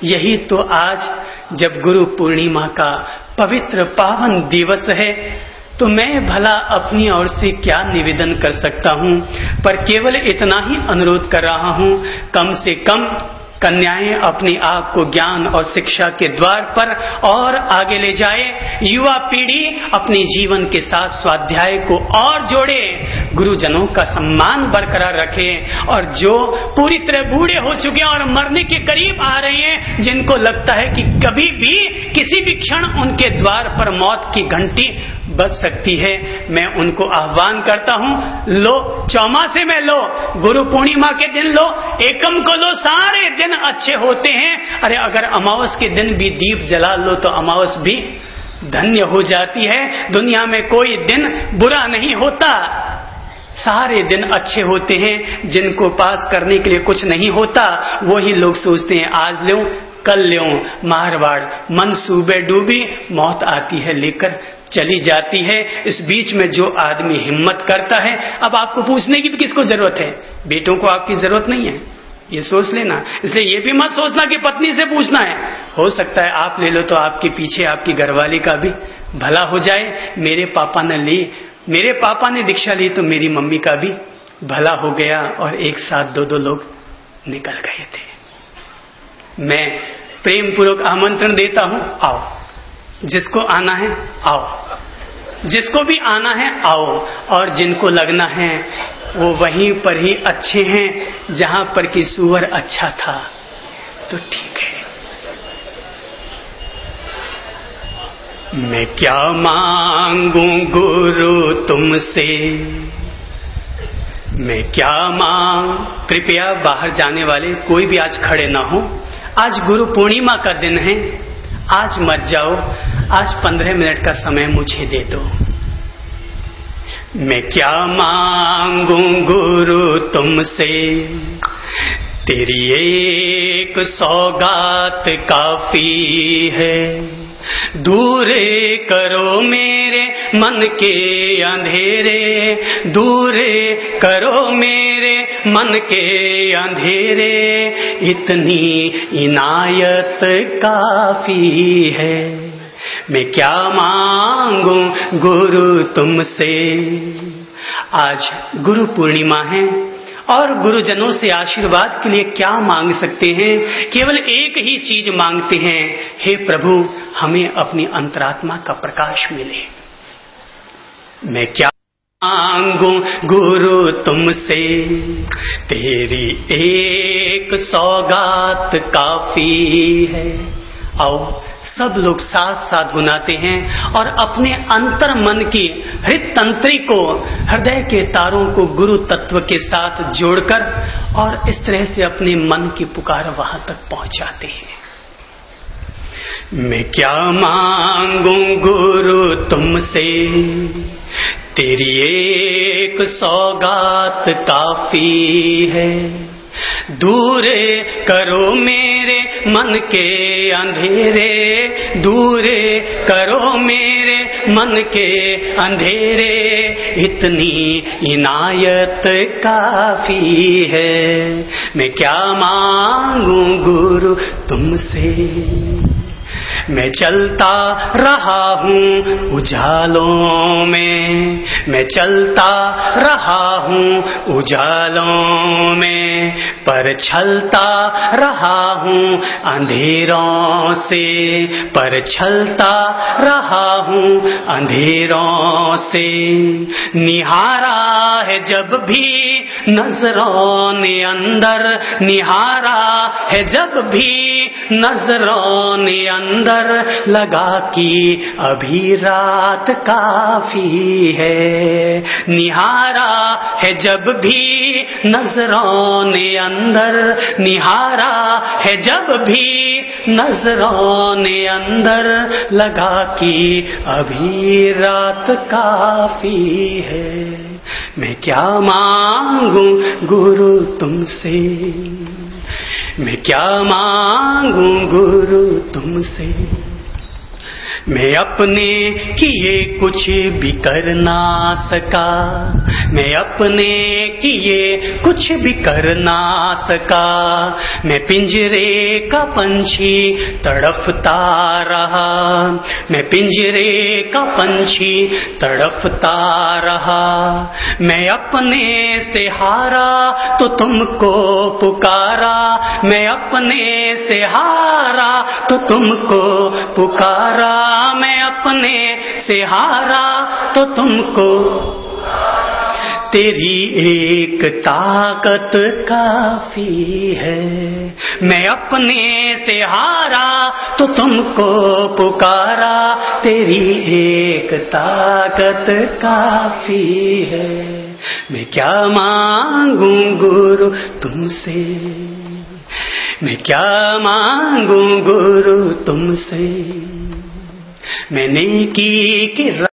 यही तो आज जब गुरु पूर्णिमा का पवित्र पावन दिवस है, तो मैं भला अपनी ओर से क्या निवेदन कर सकता हूँ, पर केवल इतना ही अनुरोध कर रहा हूँ, कम से कम कन्याएं अपने आप को ज्ञान और शिक्षा के द्वार पर और आगे ले जाए, युवा पीढ़ी अपने जीवन के साथ स्वाध्याय को और जोड़े, गुरुजनों का सम्मान बरकरार रखे, और जो पूरी तरह बूढ़े हो चुके हैं और मरने के करीब आ रहे हैं, जिनको लगता है कि कभी भी किसी भी क्षण उनके द्वार पर मौत की घंटी बज सकती है, मैं उनको आह्वान करता हूँ, लो चौमासे में लो, गुरु पूर्णिमा के दिन लो, एकम को लो, सारे दिन अच्छे होते हैं। अरे अगर अमावस के दिन भी दीप जला लो तो अमावस भी धन्य हो जाती है। दुनिया में कोई दिन बुरा नहीं होता, सारे दिन अच्छे होते हैं। जिनको पास करने के लिए कुछ नहीं होता, वही लोग सोचते हैं आज लो कल लो, मारवाड़ मन सूबे डूबी, मौत आती है लेकर चली जाती है। इस बीच में जो आदमी हिम्मत करता है, अब आपको पूछने की भी किसको जरूरत है, बेटों को आपकी जरूरत नहीं है, ये सोच लेना। इसलिए ये भी मत सोचना कि पत्नी से पूछना है, हो सकता है आप ले लो तो आपके पीछे आपकी घरवाली का भी भला हो जाए। मेरे पापा ने दीक्षा ली तो मेरी मम्मी का भी भला हो गया, और एक साथ दो लोग निकल गए थे। मैं प्रेम पूर्वक आमंत्रण देता हूं, आओ, जिसको आना है आओ, जिसको भी आना है आओ, और जिनको लगना है वो वहीं पर ही अच्छे हैं जहां पर कि सुअर अच्छा था, तो ठीक है। मैं क्या मांगू गुरु तुमसे, मैं क्या कृपया बाहर जाने वाले कोई भी आज खड़े ना हो। आज गुरु पूर्णिमा का दिन है, आज मत जाओ, आज 15 मिनट का समय मुझे दे दो। मैं क्या मांगू गुरु तुमसे, तेरी एक सौगात काफी है, दूर करो मेरे मन के अंधेरे, दूर करो मेरे मन के अंधेरे, इतनी इनायत काफी है। मैं क्या मांगू गुरु तुमसे। आज गुरु पूर्णिमा है और गुरुजनों से आशीर्वाद के लिए क्या मांग सकते हैं, केवल एक ही चीज मांगते हैं, हे प्रभु हमें अपनी अंतरात्मा का प्रकाश मिले। मैं क्या मांगू गुरु तुमसे, तेरी एक सौगात काफी है। आओ सब लोग साथ साथ गुनाते हैं और अपने अंतर मन की हृदय तंत्री को, हृदय के तारों को गुरु तत्व के साथ जोड़कर और इस तरह से अपने मन की पुकार वहां तक पहुंचाते हैं। मैं क्या मांगू गुरु तुमसे, तेरी एक सौगात काफी है, दूर करो मेरे मन के अंधेरे, दूर करो मेरे मन के अंधेरे, इतनी इनायत काफी है। मैं क्या मांगू गुरु तुमसे। मैं चलता रहा हूँ उजालों में, मैं चलता रहा हूँ उजालों में, पर छलता रहा हूँ अंधेरों से, पर छलता रहा हूँ अंधेरों से। निहारा है जब भी नजरों ने अंदर, निहारा है जब भी नजरों ने अंदर, लगा कि अभी रात काफी है। निहारा है जब भी नजरों ने अंदर, निहारा है जब भी नजरों ने अंदर, लगा कि अभी रात काफी है। मैं क्या मांगू गुरु तुमसे, मैं क्या मांगू गुरु तुमसे। मैं अपने किए कुछ भी कर ना सका, मैं अपने किए कुछ भी कर ना सका। मैं पिंजरे का पंछी तड़पता रहा, मैं पिंजरे का पंछी तड़पता रहा। मैं अपने से हारा तो तुमको पुकारा, मैं अपने से हारा तो तुमको पुकारा, मैं अपने से हारा तो तुमको। तेरी एक ताकत काफी है, मैं अपने से हारा तो तुमको पुकारा, तेरी एक ताकत काफी है। मैं क्या मांगू गुरु तुमसे, मैं क्या मांगू गुरु तुमसे, मैं नेकी के